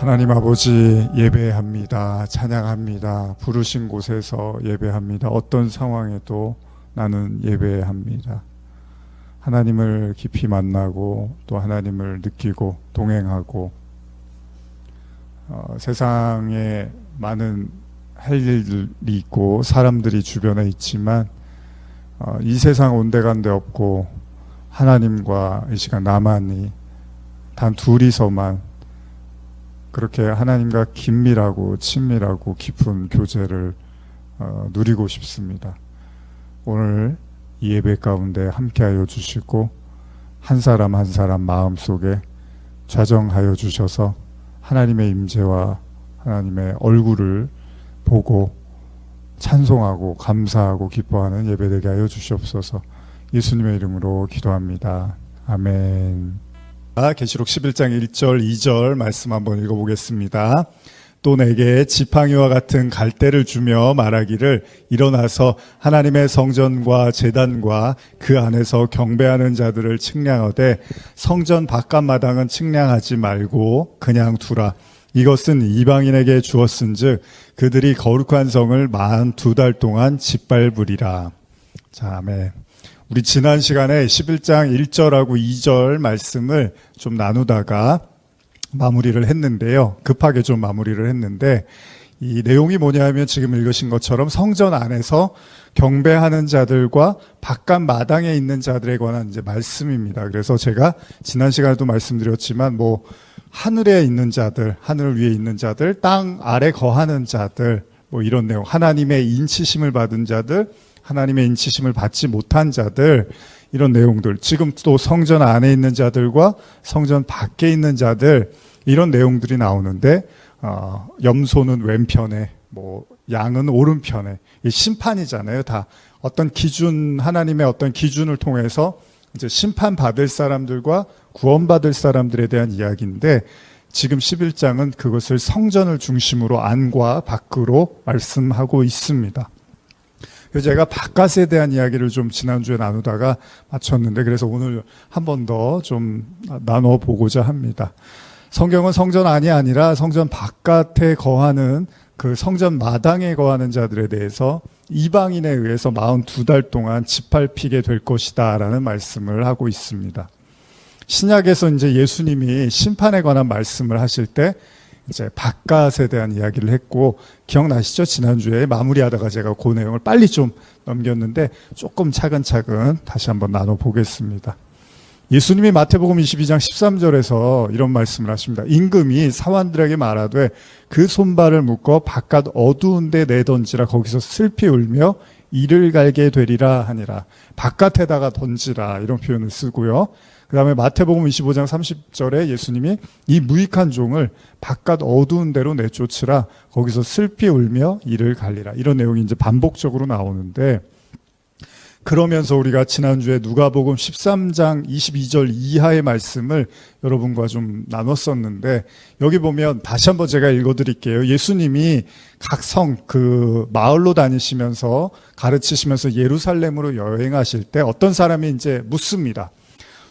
하나님 아버지, 예배합니다. 찬양합니다. 부르신 곳에서 예배합니다. 어떤 상황에도 나는 예배합니다. 하나님을 깊이 만나고 또 하나님을 느끼고 동행하고 세상에 많은 할 일들이 있고 사람들이 주변에 있지만 이 세상 온데간데 없고 하나님과 이 시간 나만이 단 둘이서만 그렇게 하나님과 긴밀하고 친밀하고 깊은 교제를 누리고 싶습니다. 오늘 이 예배 가운데 함께하여 주시고 한 사람 한 사람 마음속에 좌정하여 주셔서 하나님의 임재와 하나님의 얼굴을 보고 찬송하고 감사하고 기뻐하는 예배되게 하여 주시옵소서. 예수님의 이름으로 기도합니다. 아멘. 계시록 11장 1절 2절 말씀 한번 읽어보겠습니다. 또 내게 지팡이와 같은 갈대를 주며 말하기를 일어나서 하나님의 성전과 제단과 그 안에서 경배하는 자들을 측량하되 성전 바깥마당은 측량하지 말고 그냥 두라. 이것은 이방인에게 주었은즉 그들이 거룩한 성을 42달 동안 짓밟으리라. 자, 아멘. 우리 지난 시간에 11장 1절하고 2절 말씀을 좀 나누다가 마무리를 했는데요. 급하게 좀 마무리를 했는데 이 내용이 뭐냐면 지금 읽으신 것처럼 성전 안에서 경배하는 자들과 바깥 마당에 있는 자들에 관한 이제 말씀입니다. 그래서 제가 지난 시간에도 말씀드렸지만 하늘에 있는 자들, 하늘 위에 있는 자들, 땅 아래 거하는 자들, 이런 내용, 하나님의 인치심을 받은 자들, 하나님의 인치심을 받지 못한 자들, 이런 내용들, 지금 또 성전 안에 있는 자들과 성전 밖에 있는 자들, 이런 내용들이 나오는데 염소는 왼편에 양은 오른편에, 이 심판이잖아요. 다 어떤 기준, 하나님의 어떤 기준을 통해서 이제 심판받을 사람들과 구원받을 사람들에 대한 이야기인데 지금 11장은 그것을 성전을 중심으로 안과 밖으로 말씀하고 있습니다. 그래서 제가 바깥에 대한 이야기를 좀 지난주에 나누다가 마쳤는데 그래서 오늘 한 번 더 좀 나눠보고자 합니다. 성경은 성전 안이 아니라 성전 바깥에 거하는 그 성전 마당에 거하는 자들에 대해서 이방인에 의해서 42달 동안 짓밟히게 될 것이다 라는 말씀을 하고 있습니다. 신약에서 이제 예수님이 심판에 관한 말씀을 하실 때 이제 바깥에 대한 이야기를 했고 기억나시죠? 지난주에 마무리하다가 제가 그 내용을 빨리 좀 넘겼는데 조금 차근차근 다시 한번 나눠보겠습니다. 예수님이 마태복음 22장 13절에서 이런 말씀을 하십니다. 임금이 사환들에게 말하되 그 손발을 묶어 바깥 어두운 데 내던지라. 거기서 슬피 울며 이를 갈게 되리라 하니라. 바깥에다가 던지라, 이런 표현을 쓰고요. 그 다음에 마태복음 25장 30절에 예수님이 이 무익한 종을 바깥 어두운 데로 내쫓으라. 거기서 슬피 울며 이를 갈리라. 이런 내용이 이제 반복적으로 나오는데, 그러면서 우리가 지난주에 누가복음 13장 22절 이하의 말씀을 여러분과 좀 나눴었는데, 여기 보면 다시 한번 제가 읽어드릴게요. 예수님이 각 성, 그 마을로 다니시면서 가르치시면서 예루살렘으로 여행하실 때 어떤 사람이 이제 묻습니다.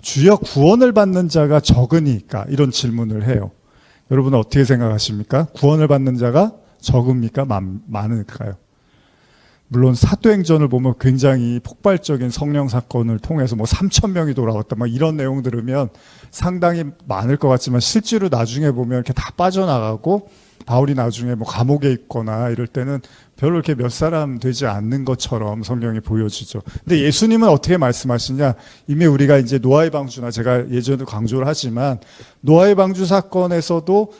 주여, 구원을 받는 자가 적으니까? 이런 질문을 해요. 여러분은 어떻게 생각하십니까? 구원을 받는 자가 적습니까? 많을까요? 물론 사도행전을 보면 굉장히 폭발적인 성령 사건을 통해서 3,000명이 돌아왔다, 이런 내용 들으면 상당히 많을 것 같지만 실제로 나중에 보면 이렇게 다 빠져나가고 바울이 나중에 감옥에 있거나 이럴 때는 별로 이렇게 몇 사람 되지 않는 것처럼 성경이 보여지죠. 근데 예수님은 어떻게 말씀하시냐? 이미 우리가 이제 노아의 방주나 제가 예전에도 강조를 하지만 노아의 방주 사건에서도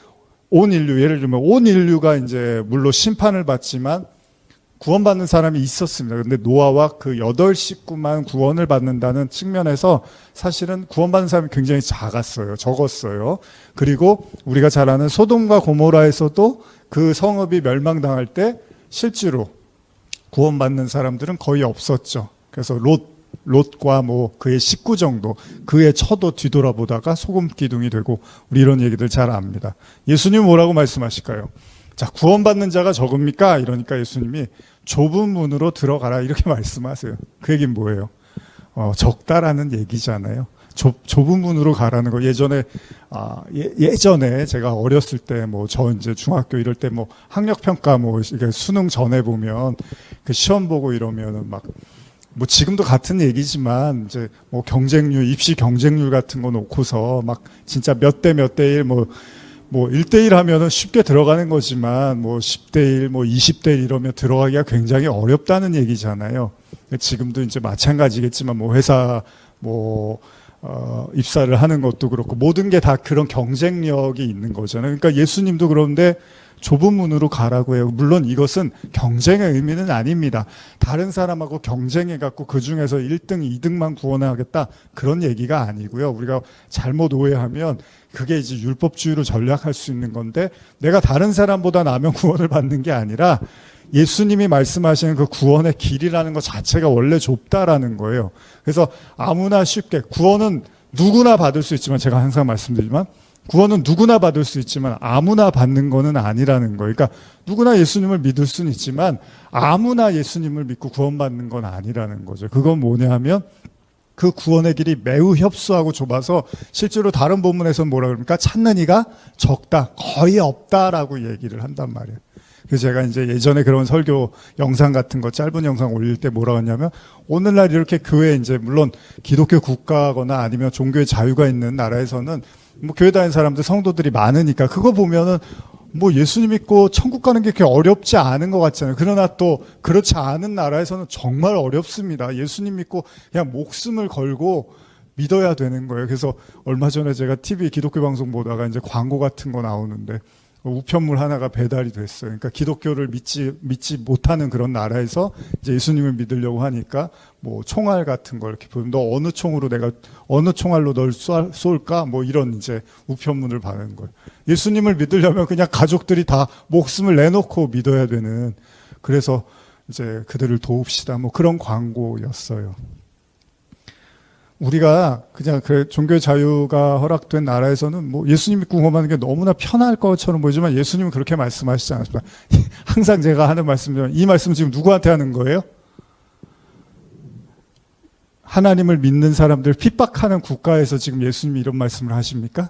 온 인류, 예를 들면 온 인류가 이제 물론 심판을 받지만 구원받는 사람이 있었습니다. 그런데 노아와 그 8식구만 구원을 받는다는 측면에서 사실은 구원받는 사람이 굉장히 적었어요. 그리고 우리가 잘 아는 소돔과 고모라에서도 그 성읍이 멸망당할 때 실제로 구원받는 사람들은 거의 없었죠. 그래서 롯과 그의 식구 정도, 그의 처도 뒤돌아보다가 소금 기둥이 되고, 우리 이런 얘기들 잘 압니다. 예수님은 뭐라고 말씀하실까요? 자, 구원받는 자가 적습니까? 이러니까 예수님이 좁은 문으로 들어가라, 이렇게 말씀하세요. 그 얘기는 뭐예요? 적다라는 얘기잖아요. 좁은 문으로 가라는 거. 예전에 제가 어렸을 때 뭐 저 이제 중학교 이럴 때 뭐 학력 평가 뭐 이게 수능 전에 보면 그 시험 보고 이러면은 막 뭐 지금도 같은 얘기지만 이제 뭐 경쟁률 입시 경쟁률 같은 거 놓고서 막 진짜 몇 대 몇 대 일 뭐 1대1 하면은 쉽게 들어가는 거지만 뭐 10대1 뭐 20대1 이러면 들어가기가 굉장히 어렵다는 얘기잖아요. 지금도 이제 마찬가지겠지만 뭐 회사 입사를 하는 것도 그렇고 모든 게 다 그런 경쟁력이 있는 거잖아요. 그러니까 예수님도 그런데 좁은 문으로 가라고 해요. 물론 이것은 경쟁의 의미는 아닙니다. 다른 사람하고 경쟁해갖고 그 중에서 1등, 2등만 구원하겠다 그런 얘기가 아니고요. 우리가 잘못 오해하면 그게 이제 율법주의로 전략할 수 있는 건데 내가 다른 사람보다 나면 구원을 받는 게 아니라 예수님이 말씀하시는 그 구원의 길이라는 것 자체가 원래 좁다라는 거예요. 그래서 아무나 쉽게 구원은 누구나 받을 수 있지만 제가 항상 말씀드리지만 구원은 누구나 받을 수 있지만 아무나 받는 거는 아니라는 거예요. 그러니까 누구나 예수님을 믿을 수는 있지만 아무나 예수님을 믿고 구원받는 건 아니라는 거죠. 그건 뭐냐 하면 그 구원의 길이 매우 협소하고 좁아서 실제로 다른 본문에서는 뭐라 그럽니까? 찾는 이가 적다, 거의 없다라고 얘기를 한단 말이에요. 그래서 제가 이제 예전에 그런 설교 영상 같은 거 짧은 영상 올릴 때 뭐라고 했냐면 오늘날 이렇게 교회 이제 물론 기독교 국가거나 아니면 종교의 자유가 있는 나라에서는 뭐 교회 다니는 사람들 성도들이 많으니까 그거 보면은 뭐 예수님 믿고 천국 가는 게 그렇게 어렵지 않은 것 같잖아요. 그러나 또 그렇지 않은 나라에서는 정말 어렵습니다. 예수님 믿고 그냥 목숨을 걸고 믿어야 되는 거예요. 그래서 얼마 전에 제가 TV 기독교 방송 보다가 이제 광고 같은 거 나오는데 우편물 하나가 배달이 됐어요. 그러니까 기독교를 믿지 못하는 그런 나라에서 이제 예수님을 믿으려고 하니까 뭐 총알 같은 걸 이렇게 보면 너 어느 총알로 널 쏠까? 뭐 이런 이제 우편물을 받는 거예요. 예수님을 믿으려면 그냥 가족들이 다 목숨을 내놓고 믿어야 되는 그래서 이제 그들을 도웁시다. 뭐 그런 광고였어요. 우리가 그냥 종교의 자유가 허락된 나라에서는 뭐 예수님 믿고 구원하는 게 너무나 편할 것처럼 보이지만 예수님은 그렇게 말씀하시지 않습니다. 항상 제가 하는 말씀이지만 이 말씀 지금 누구한테 하는 거예요? 하나님을 믿는 사람들 핍박하는 국가에서 지금 예수님이 이런 말씀을 하십니까?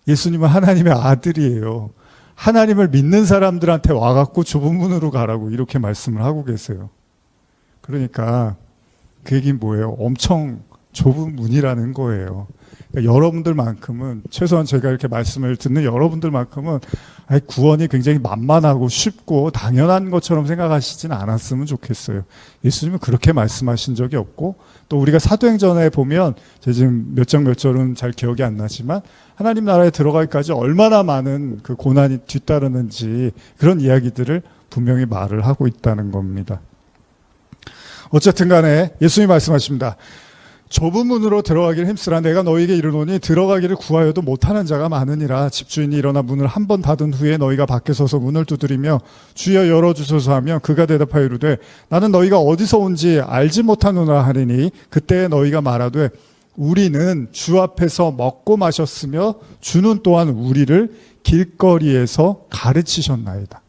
예수님은 하나님의 아들이에요. 하나님을 믿는 사람들한테 와갖고 좁은 문으로 가라고 이렇게 말씀을 하고 계세요. 그러니까 그 얘기는 뭐예요? 엄청 좁은 문이라는 거예요. 그러니까 여러분들만큼은 최소한 제가 이렇게 말씀을 듣는 여러분들만큼은 구원이 굉장히 만만하고 쉽고 당연한 것처럼 생각하시지는 않았으면 좋겠어요. 예수님은 그렇게 말씀하신 적이 없고 또 우리가 사도행전에 보면 제가 지금 몇 장 몇 절은 잘 기억이 안 나지만 하나님 나라에 들어가기까지 얼마나 많은 그 고난이 뒤따르는지 그런 이야기들을 분명히 말을 하고 있다는 겁니다. 어쨌든 간에 예수님이 말씀하십니다. 좁은 문으로 들어가기를 힘쓰라. 내가 너희에게 이르노니 들어가기를 구하여도 못하는 자가 많으니라. 집주인이 일어나 문을 한 번 닫은 후에 너희가 밖에 서서 문을 두드리며 주여 열어주소서 하면 그가 대답하여 이르되 나는 너희가 어디서 온지 알지 못하노라 하리니 그때 너희가 말하되 우리는 주 앞에서 먹고 마셨으며 주는 또한 우리를 길거리에서 가르치셨나이다.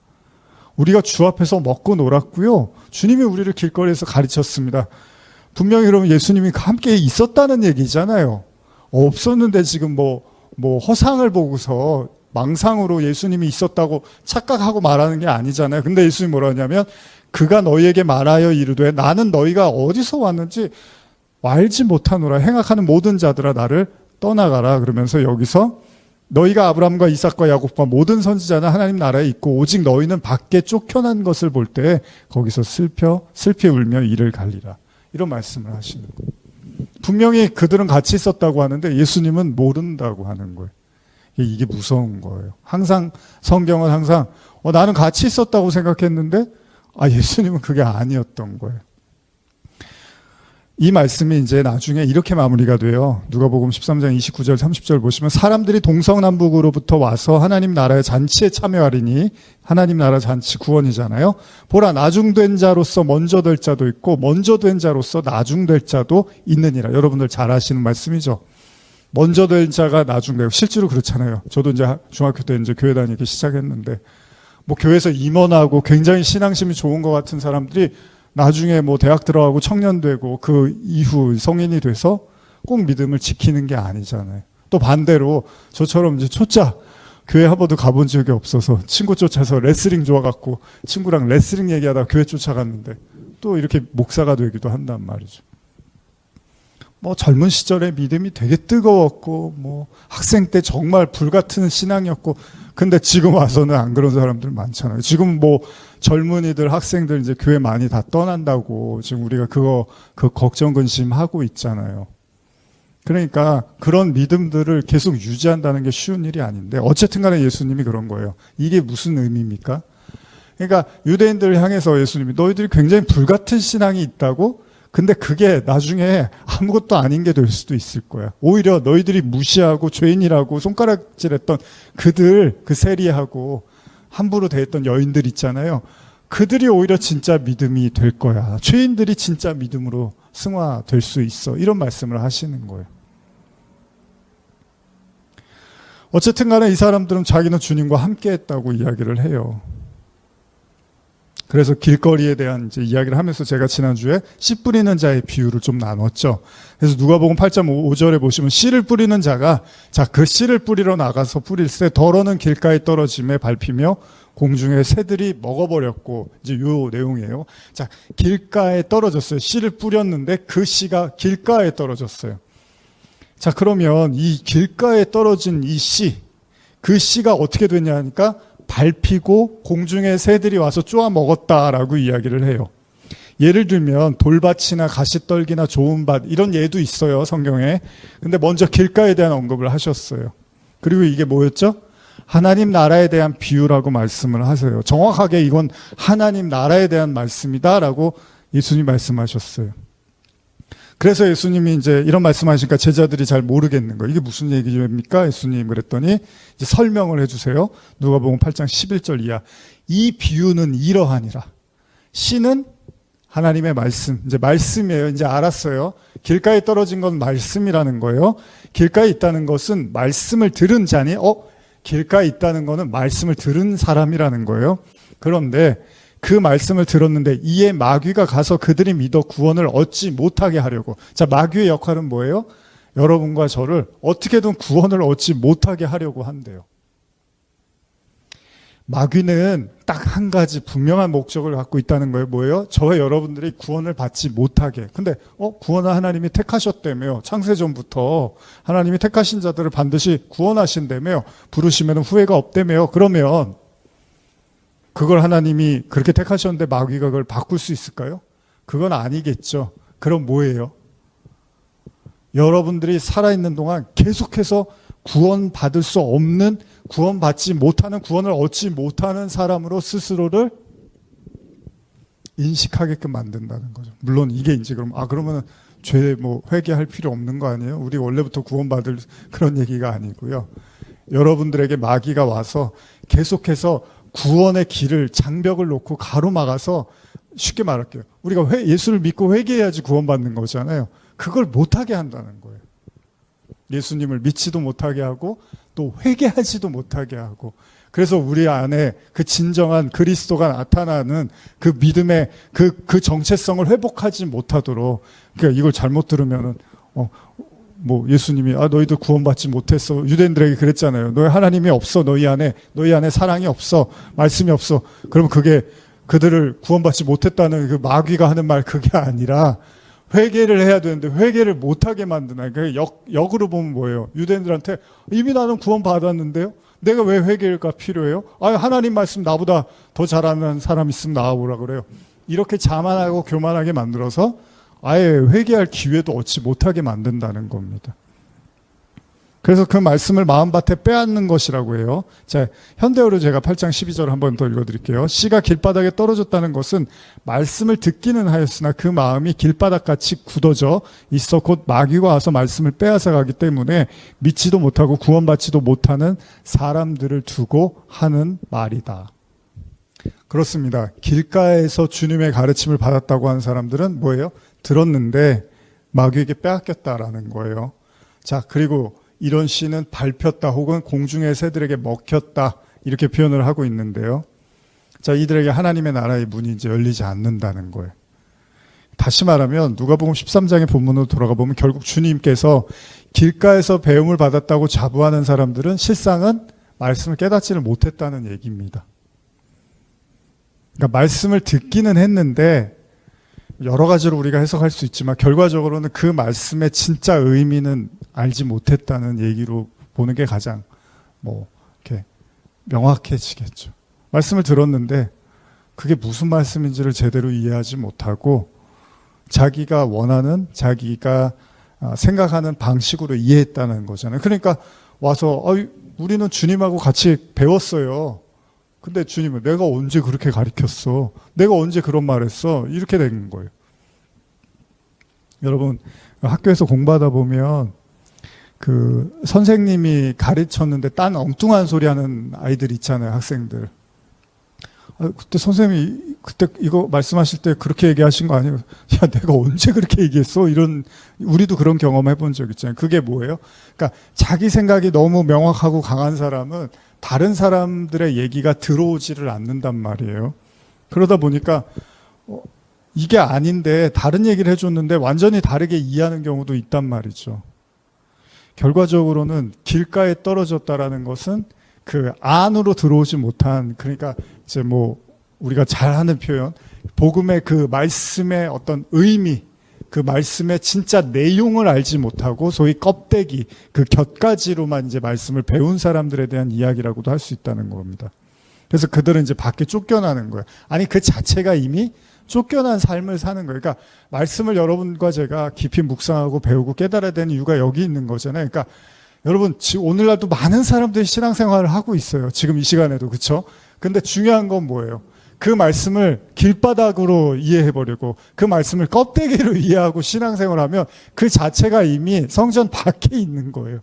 우리가 주 앞에서 먹고 놀았고요. 주님이 우리를 길거리에서 가르쳤습니다. 분명히 그러면 예수님이 함께 있었다는 얘기잖아요. 없었는데 지금 뭐 허상을 보고서 망상으로 예수님이 있었다고 착각하고 말하는 게 아니잖아요. 근데 예수님이 뭐라 하냐면 그가 너희에게 말하여 이르되 나는 너희가 어디서 왔는지 알지 못하노라. 행악하는 모든 자들아 나를 떠나가라. 그러면서 여기서 너희가 아브라함과 이삭과 야곱과 모든 선지자는 하나님 나라에 있고 오직 너희는 밖에 쫓겨난 것을 볼 때 거기서 슬피 울며 이를 갈리라. 이런 말씀을 하시는 거예요. 분명히 그들은 같이 있었다고 하는데 예수님은 모른다고 하는 거예요. 이게 무서운 거예요. 항상 성경은 항상 나는 같이 있었다고 생각했는데 예수님은 그게 아니었던 거예요. 이 말씀이 이제 나중에 이렇게 마무리가 돼요. 누가복음 13장 29절 30절 보시면 사람들이 동서남북으로부터 와서 하나님 나라의 잔치에 참여하리니 하나님 나라 잔치 구원이잖아요. 보라 나중된 자로서 먼저 될 자도 있고 먼저 된 자로서 나중될 자도 있느니라. 여러분들 잘 아시는 말씀이죠. 먼저 된 자가 나중되고 실제로 그렇잖아요. 저도 이제 중학교 때 이제 교회 다니기 시작했는데 뭐 교회에서 임원하고 굉장히 신앙심이 좋은 것 같은 사람들이 나중에 뭐 대학 들어가고 청년 되고 그 이후 성인이 돼서 꼭 믿음을 지키는 게 아니잖아요. 또 반대로 저처럼 이제 초짜 교회 한 번도 가본 적이 없어서 친구 쫓아서 레슬링 좋아갖고 친구랑 레슬링 얘기하다가 교회 쫓아갔는데 또 이렇게 목사가 되기도 한단 말이죠. 뭐 젊은 시절에 믿음이 되게 뜨거웠고 뭐 학생 때 정말 불같은 신앙이었고 근데 지금 와서는 안 그런 사람들 많잖아요. 지금 뭐 젊은이들 학생들 이제 교회 많이 다 떠난다고 지금 우리가 그 걱정 근심하고 있잖아요. 그러니까 그런 믿음들을 계속 유지한다는 게 쉬운 일이 아닌데 어쨌든 간에 예수님이 그런 거예요. 이게 무슨 의미입니까? 그러니까 유대인들을 향해서 예수님이 너희들이 굉장히 불같은 신앙이 있다고? 근데 그게 나중에 아무것도 아닌 게 될 수도 있을 거야. 오히려 너희들이 무시하고 죄인이라고 손가락질했던 그들, 그 세리하고 함부로 대했던 여인들 있잖아요. 그들이 오히려 진짜 믿음이 될 거야. 죄인들이 진짜 믿음으로 승화될 수 있어. 이런 말씀을 하시는 거예요. 어쨌든 간에 이 사람들은 자기는 주님과 함께 했다고 이야기를 해요. 그래서 길거리에 대한 이제 이야기를 하면서 제가 지난주에 씨 뿌리는 자의 비유를 좀 나눴죠. 그래서 누가복음 8장 5절에 보시면 씨를 뿌리는 자가 그 씨를 뿌리러 나가서 뿌릴새 덜어는 길가에 떨어짐에 밟히며 공중에 새들이 먹어버렸고 이제 요 내용이에요. 자, 길가에 떨어졌어요. 씨를 뿌렸는데 그 씨가 길가에 떨어졌어요. 자, 그러면 이 길가에 떨어진 이 씨, 그 씨가 어떻게 됐냐 하니까 밟히고 공중에 새들이 와서 쪼아 먹었다라고 이야기를 해요. 예를 들면 돌밭이나 가시떨기나 좋은 밭 이런 예도 있어요, 성경에. 근데 먼저 길가에 대한 언급을 하셨어요. 그리고 이게 뭐였죠? 하나님 나라에 대한 비유라고 말씀을 하세요. 정확하게 이건 하나님 나라에 대한 말씀이다라고 예수님 말씀하셨어요. 그래서 예수님이 이제 이런 말씀하시니까 제자들이 잘 모르겠는 거예요. 이게 무슨 얘기입니까? 예수님 그랬더니 이제 설명을 해주세요. 누가복음 8장 11절 이하. 이 비유는 이러하니라. 씨는 하나님의 말씀. 이제 말씀이에요. 이제 알았어요. 길가에 떨어진 건 말씀이라는 거예요. 길가에 있다는 것은 말씀을 들은 자니, 길가에 있다는 거는 말씀을 들은 사람이라는 거예요. 그런데 그 말씀을 들었는데 이에 마귀가 가서 그들이 믿어 구원을 얻지 못하게 하려고. 자, 마귀의 역할은 뭐예요? 여러분과 저를 어떻게든 구원을 얻지 못하게 하려고 한대요. 마귀는 딱 한 가지 분명한 목적을 갖고 있다는 거예요. 뭐예요? 저와 여러분들이 구원을 받지 못하게. 근데 구원을 하나님이 택하셨다며요. 창세전부터 하나님이 택하신 자들을 반드시 구원하신다며요. 부르시면 후회가 없다며요. 그러면 그걸 하나님이 그렇게 택하셨는데 마귀가 그걸 바꿀 수 있을까요? 그건 아니겠죠. 그럼 뭐예요? 여러분들이 살아있는 동안 계속해서 구원받을 수 없는, 구원받지 못하는, 구원을 얻지 못하는 사람으로 스스로를 인식하게끔 만든다는 거죠. 물론 이게 이제 그러면 죄 회개할 필요 없는 거 아니에요? 우리 원래부터 구원받을 그런 얘기가 아니고요. 여러분들에게 마귀가 와서 계속해서 구원의 길을 장벽을 놓고 가로막아서 쉽게 말할게요. 우리가 예수를 믿고 회개해야지 구원받는 거잖아요. 그걸 못하게 한다는 거예요. 예수님을 믿지도 못하게 하고 또 회개하지도 못하게 하고 그래서 우리 안에 그 진정한 그리스도가 나타나는 그 믿음의 그 정체성을 회복하지 못하도록 그러니까 이걸 잘못 들으면은 예수님이 너희도 구원받지 못했어. 유대인들에게 그랬잖아요. 너희 하나님이 없어. 너희 안에 사랑이 없어. 말씀이 없어. 그러면 그게 그들을 구원받지 못했다는 그 마귀가 하는 말 그게 아니라 회개를 해야 되는데 회개를 못하게 만드는 그러니까 역으로 보면 뭐예요? 유대인들한테 이미 나는 구원받았는데요. 내가 왜 회개가 필요해요? 하나님 말씀 나보다 더 잘하는 사람 있으면 나와보라 그래요. 이렇게 자만하고 교만하게 만들어서 아예 회개할 기회도 얻지 못하게 만든다는 겁니다. 그래서 그 말씀을 마음밭에 빼앗는 것이라고 해요. 자, 현대어로 제가 8장 12절 한번 더 읽어드릴게요. 씨가 길바닥에 떨어졌다는 것은 말씀을 듣기는 하였으나 그 마음이 길바닥같이 굳어져 있어 곧 마귀가 와서 말씀을 빼앗아 가기 때문에 믿지도 못하고 구원받지도 못하는 사람들을 두고 하는 말이다. 그렇습니다. 길가에서 주님의 가르침을 받았다고 하는 사람들은 뭐예요? 들었는데 마귀에게 빼앗겼다라는 거예요. 자, 그리고 이런 씨는 밟혔다 혹은 공중의 새들에게 먹혔다 이렇게 표현을 하고 있는데요. 자, 이들에게 하나님의 나라의 문이 이제 열리지 않는다는 거예요. 다시 말하면 누가복음 13장의 본문으로 돌아가 보면 결국 주님께서 길가에서 배움을 받았다고 자부하는 사람들은 실상은 말씀을 깨닫지를 못했다는 얘기입니다. 그러니까 말씀을 듣기는 했는데 여러 가지로 우리가 해석할 수 있지만 결과적으로는 그 말씀의 진짜 의미는 알지 못했다는 얘기로 보는 게 가장 이렇게 명확해지겠죠. 말씀을 들었는데 그게 무슨 말씀인지를 제대로 이해하지 못하고 자기가 원하는, 자기가 생각하는 방식으로 이해했다는 거잖아요. 그러니까 와서 우리는 주님하고 같이 배웠어요. 근데 주님은 내가 언제 그렇게 가르쳤어? 내가 언제 그런 말했어? 이렇게 된 거예요. 여러분, 학교에서 공부하다 보면 그 선생님이 가르쳤는데 딴 엉뚱한 소리 하는 아이들 있잖아요, 학생들. 그때 선생님이 그때 이거 말씀하실 때 그렇게 얘기하신 거 아니에요? 야, 내가 언제 그렇게 얘기했어? 이런, 우리도 그런 경험 해본 적 있잖아요. 그게 뭐예요? 그러니까 자기 생각이 너무 명확하고 강한 사람은 다른 사람들의 얘기가 들어오지를 않는단 말이에요. 그러다 보니까 이게 아닌데 다른 얘기를 해줬는데 완전히 다르게 이해하는 경우도 있단 말이죠. 결과적으로는 길가에 떨어졌다라는 것은 그 안으로 들어오지 못한, 그러니까 이제 우리가 잘 하는 표현, 복음의 그 말씀의 어떤 의미, 그 말씀의 진짜 내용을 알지 못하고 소위 껍데기, 그 곁가지로만 이제 말씀을 배운 사람들에 대한 이야기라고도 할 수 있다는 겁니다. 그래서 그들은 이제 밖에 쫓겨나는 거예요. 아니, 그 자체가 이미 쫓겨난 삶을 사는 거예요. 그러니까 말씀을 여러분과 제가 깊이 묵상하고 배우고 깨달아야 되는 이유가 여기 있는 거잖아요. 그러니까 여러분, 오늘날도 많은 사람들이 신앙생활을 하고 있어요. 지금 이 시간에도, 그렇죠? 근데 중요한 건 뭐예요? 그 말씀을 길바닥으로 이해해버리고 그 말씀을 껍데기로 이해하고 신앙생활하면 그 자체가 이미 성전 밖에 있는 거예요.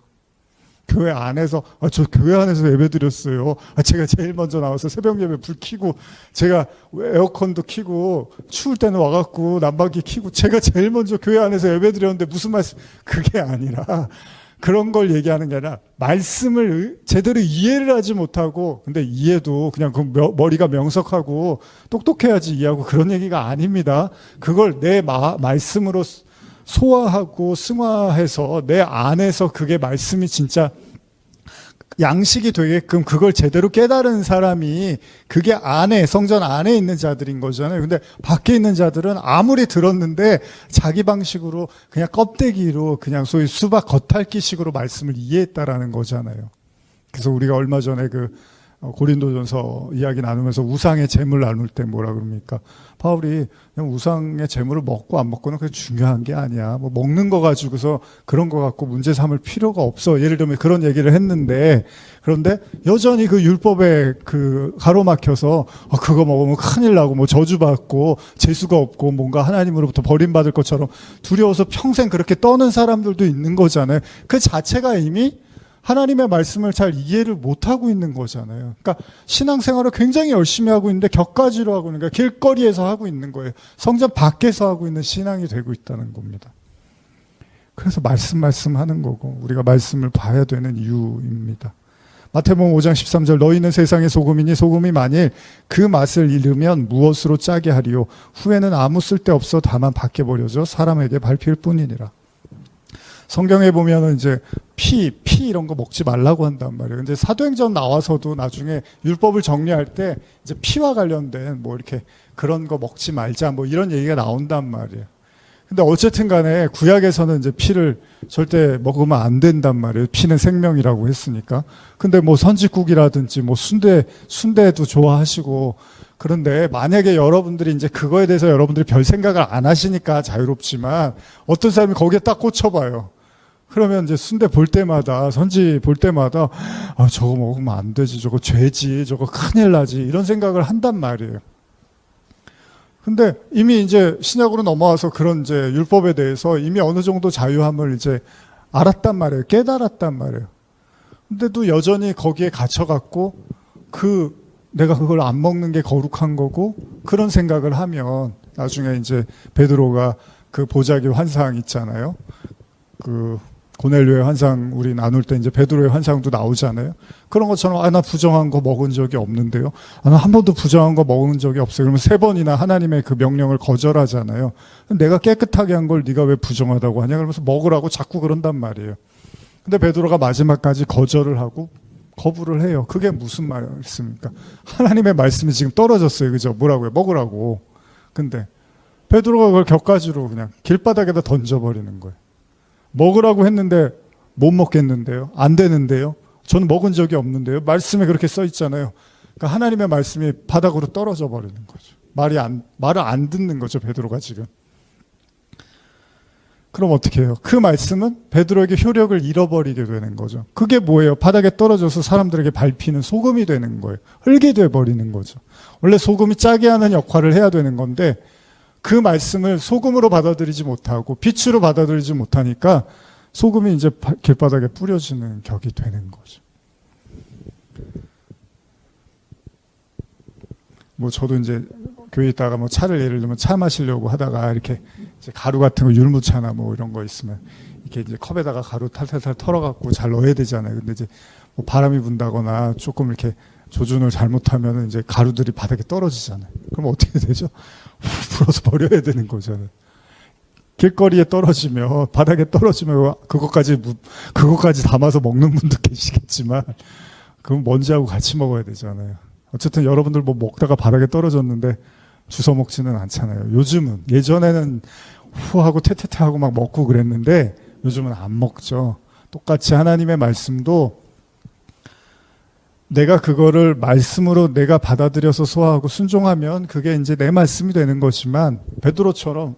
교회 안에서, 저 교회 안에서 예배 드렸어요. 제가 제일 먼저 나와서 새벽 예배 불 켜고, 제가 에어컨도 켜고, 추울 때는 와갖고 난방기 켜고, 제가 제일 먼저 교회 안에서 예배 드렸는데 무슨 말씀, 그게 아니라, 그런 걸 얘기하는 게 아니라 말씀을 제대로 이해를 하지 못하고, 근데 이해도 그냥 그 머리가 명석하고 똑똑해야지 이해하고 그런 얘기가 아닙니다. 그걸 내 말씀으로 소화하고 승화해서 내 안에서 그게 말씀이 진짜 양식이 되게끔 그걸 제대로 깨달은 사람이 그게 안에, 성전 안에 있는 자들인 거잖아요. 근데 밖에 있는 자들은 아무리 들었는데 자기 방식으로 그냥 껍데기로 그냥 소위 수박 겉핥기식으로 말씀을 이해했다라는 거잖아요. 그래서 우리가 얼마 전에 그 고린도전서 이야기 나누면서 우상의 재물 나눌 때 뭐라 그럽니까? 바울이 그냥 우상의 재물을 먹고 안 먹고는 그게 중요한 게 아니야. 먹는 거 가지고서 그런 거 갖고 문제 삼을 필요가 없어. 예를 들면 그런 얘기를 했는데, 그런데 여전히 그 율법에 그 가로막혀서 그거 먹으면 큰일 나고 저주받고 재수가 없고 뭔가 하나님으로부터 버림받을 것처럼 두려워서 평생 그렇게 떠는 사람들도 있는 거잖아요. 그 자체가 이미 하나님의 말씀을 잘 이해를 못하고 있는 거잖아요. 그러니까 신앙생활을 굉장히 열심히 하고 있는데 격가지로 하고 있는 거예요. 길거리에서 하고 있는 거예요. 성전 밖에서 하고 있는 신앙이 되고 있다는 겁니다. 그래서 말씀하는 거고 우리가 말씀을 봐야 되는 이유입니다. 마태복음 5장 13절, 너희는 세상의 소금이니 소금이 만일 그 맛을 잃으면 무엇으로 짜게 하리요? 후에는 아무 쓸데없어 다만 밖에 버려져 사람에게 밟힐 뿐이니라. 성경에 보면은 이제 피 이런 거 먹지 말라고 한단 말이에요. 근데 사도행전 나와서도 나중에 율법을 정리할 때 이제 피와 관련된 이렇게 그런 거 먹지 말자 이런 얘기가 나온단 말이에요. 근데 어쨌든 간에 구약에서는 이제 피를 절대 먹으면 안 된단 말이에요. 피는 생명이라고 했으니까. 근데 선지국이라든지 순대도 좋아하시고, 그런데 만약에 여러분들이 이제 그거에 대해서 여러분들이 별 생각을 안 하시니까 자유롭지만 어떤 사람이 거기에 딱 꽂혀봐요. 그러면 이제 순대 볼 때마다, 선지 볼 때마다 저거 먹으면 안 되지, 저거 죄지, 저거 큰일 나지, 이런 생각을 한단 말이에요. 근데 이미 이제 신약으로 넘어와서 그런 이제 율법에 대해서 이미 어느 정도 자유함을 이제 알았단 말이에요. 깨달았단 말이에요. 근데도 여전히 거기에 갇혀갖고 내가 그걸 안 먹는 게 거룩한 거고 그런 생각을 하면 나중에 이제 베드로가 그 보자기 환상 있잖아요. 고넬료의 환상 우리 나눌 때 이제 베드로의 환상도 나오잖아요. 그런 것처럼 나 부정한 거 먹은 적이 없는데요. 나 한 번도 부정한 거 먹은 적이 없어요. 그러면 3번이나 하나님의 그 명령을 거절하잖아요. 내가 깨끗하게 한 걸 네가 왜 부정하다고 하냐 그러면서 먹으라고 자꾸 그런단 말이에요. 근데 베드로가 마지막까지 거절을 하고 거부를 해요. 그게 무슨 말씀입니까? 하나님의 말씀이 지금 떨어졌어요. 그죠? 뭐라고요? 먹으라고. 근데 베드로가 그걸 격가지로 그냥 길바닥에다 던져버리는 거예요. 먹으라고 했는데 못 먹겠는데요. 안 되는데요. 저는 먹은 적이 없는데요. 말씀에 그렇게 써 있잖아요. 그러니까 하나님의 말씀이 바닥으로 떨어져 버리는 거죠. 말을 안 듣는 거죠. 베드로가 지금. 그럼 어떻게 해요? 그 말씀은 베드로에게 효력을 잃어버리게 되는 거죠. 그게 뭐예요? 바닥에 떨어져서 사람들에게 밟히는 소금이 되는 거예요. 흙이 돼버리는 거죠. 원래 소금이 짜게 하는 역할을 해야 되는 건데 그 말씀을 소금으로 받아들이지 못하고 빛으로 받아들이지 못하니까 소금이 이제 길바닥에 뿌려지는 격이 되는 거죠. 뭐 저도 이제 교회에 있다가 뭐 차를 예를 들면 차 마시려고 하다가 이렇게 이제 가루 같은 거 율무차나 뭐 이런 거 있으면 이렇게 이제 컵에다가 가루 탈탈탈 털어갖고 잘 넣어야 되잖아요. 근데 이제 뭐 바람이 분다거나 조금 이렇게 조준을 잘못하면 이제 가루들이 바닥에 떨어지잖아요. 그럼 어떻게 되죠? 불어서 버려야 되는 거잖아요. 길거리에 떨어지면 바닥에 떨어지면 그것까지 담아서 먹는 분도 계시겠지만 그건 먼지하고 같이 먹어야 되잖아요. 어쨌든 여러분들 뭐 먹다가 바닥에 떨어졌는데 주워 먹지는 않잖아요. 요즘은 예전에는 후하고 퇴퇴퇴하고 막 먹고 그랬는데 요즘은 안 먹죠. 똑같이 하나님의 말씀도 내가 그거를 말씀으로 내가 받아들여서 소화하고 순종하면 그게 이제 내 말씀이 되는 거지만 베드로처럼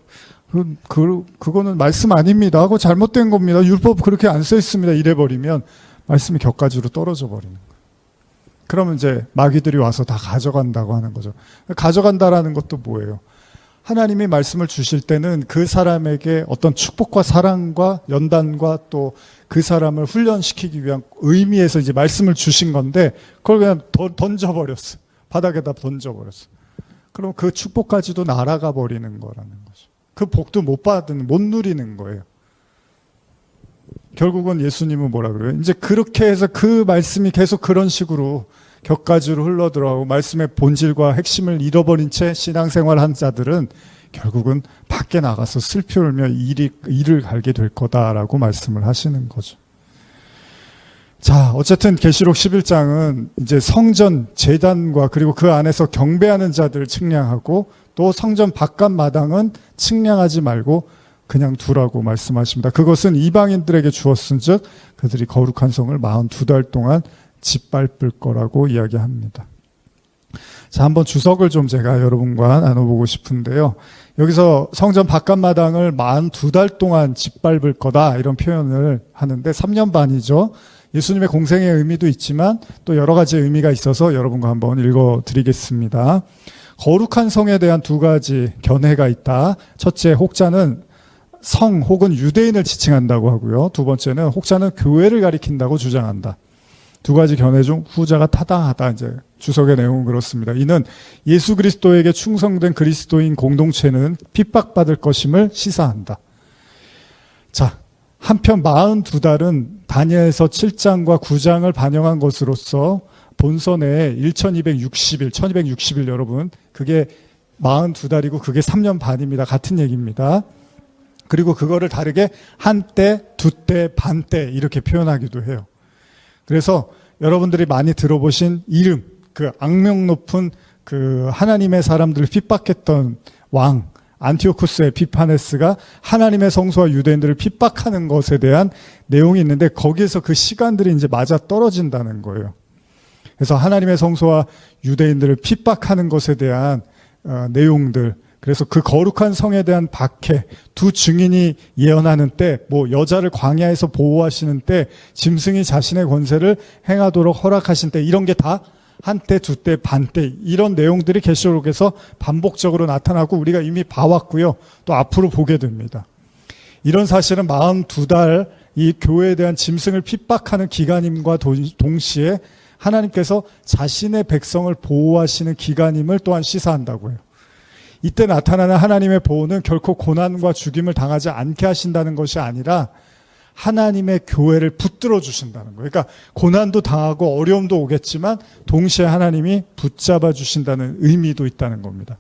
그거는 말씀 아닙니다 하고 잘못된 겁니다. 율법 그렇게 안 써 있습니다. 이래버리면 말씀이 격가지로 떨어져 버리는 거예요. 그러면 이제 마귀들이 와서 다 가져간다고 하는 거죠. 가져간다라는 것도 뭐예요? 하나님이 말씀을 주실 때는 그 사람에게 어떤 축복과 사랑과 연단과 또 그 사람을 훈련시키기 위한 의미에서 이제 말씀을 주신 건데 그걸 그냥 던져버렸어. 바닥에다 던져버렸어. 그럼 그 축복까지도 날아가 버리는 거라는 거죠. 그 복도 못 누리는 거예요. 결국은 예수님은 뭐라 그래요? 이제 그렇게 해서 그 말씀이 계속 그런 식으로 격가지로 흘러들어가고 말씀의 본질과 핵심을 잃어버린 채 신앙생활한 자들은 결국은 밖에 나가서 슬피 울며 이를 갈게 될 거다라고 말씀을 하시는 거죠. 자, 어쨌든 계시록 11장은 이제 성전 제단과 그리고 그 안에서 경배하는 자들을 측량하고 또 성전 바깥 마당은 측량하지 말고 그냥 두라고 말씀하십니다. 그것은 이방인들에게 주었은즉 그들이 거룩한 성을 42달 동안 짓밟을 거라고 이야기합니다. 자, 한번 주석을 좀 제가 여러분과 나눠보고 싶은데요. 여기서 성전 바깥 마당을 42달 동안 짓밟을 거다 이런 표현을 하는데 3년 반이죠. 예수님의 공생의 의미도 있지만 또 여러 가지 의미가 있어서 여러분과 한번 읽어드리겠습니다. 거룩한 성에 대한 2가지 견해가 있다. 첫째, 혹자는 성 혹은 유대인을 지칭한다고 하고요. 2번째는 혹자는 교회를 가리킨다고 주장한다. 2가지 견해 중 후자가 타당하다. 이제 주석의 내용은 그렇습니다. 이는 예수 그리스도에게 충성된 그리스도인 공동체는 핍박받을 것임을 시사한다. 자, 한편 42달은 다니엘서 7장과 9장을 반영한 것으로서 본서내에 1260일 여러분, 그게 42달이고 그게 3년 반입니다. 같은 얘기입니다. 그리고 그거를 다르게 한때, 두때, 반때 이렇게 표현하기도 해요. 그래서 여러분들이 많이 들어보신 이름, 그 악명 높은 그 하나님의 사람들을 핍박했던 왕 안티오쿠스 에피파네스가 하나님의 성소와 유대인들을 핍박하는 것에 대한 내용이 있는데 거기에서 그 시간들이 이제 맞아 떨어진다는 거예요. 그래서 하나님의 성소와 유대인들을 핍박하는 것에 대한 내용들, 그래서 그 거룩한 성에 대한 박해, 2 증인이 예언하는 때, 뭐 여자를 광야에서 보호하시는 때, 짐승이 자신의 권세를 행하도록 허락하신 때, 이런 게 다 한때, 두때, 반때 이런 내용들이 계시록에서 반복적으로 나타나고 우리가 이미 봐왔고요. 또 앞으로 보게 됩니다. 이런 사실은 42달 이 교회에 대한 짐승을 핍박하는 기간임과 동시에 하나님께서 자신의 백성을 보호하시는 기간임을 또한 시사한다고 해요. 이때 나타나는 하나님의 보호는 결코 고난과 죽임을 당하지 않게 하신다는 것이 아니라 하나님의 교회를 붙들어 주신다는 거예요. 그러니까 고난도 당하고 어려움도 오겠지만 동시에 하나님이 붙잡아 주신다는 의미도 있다는 겁니다.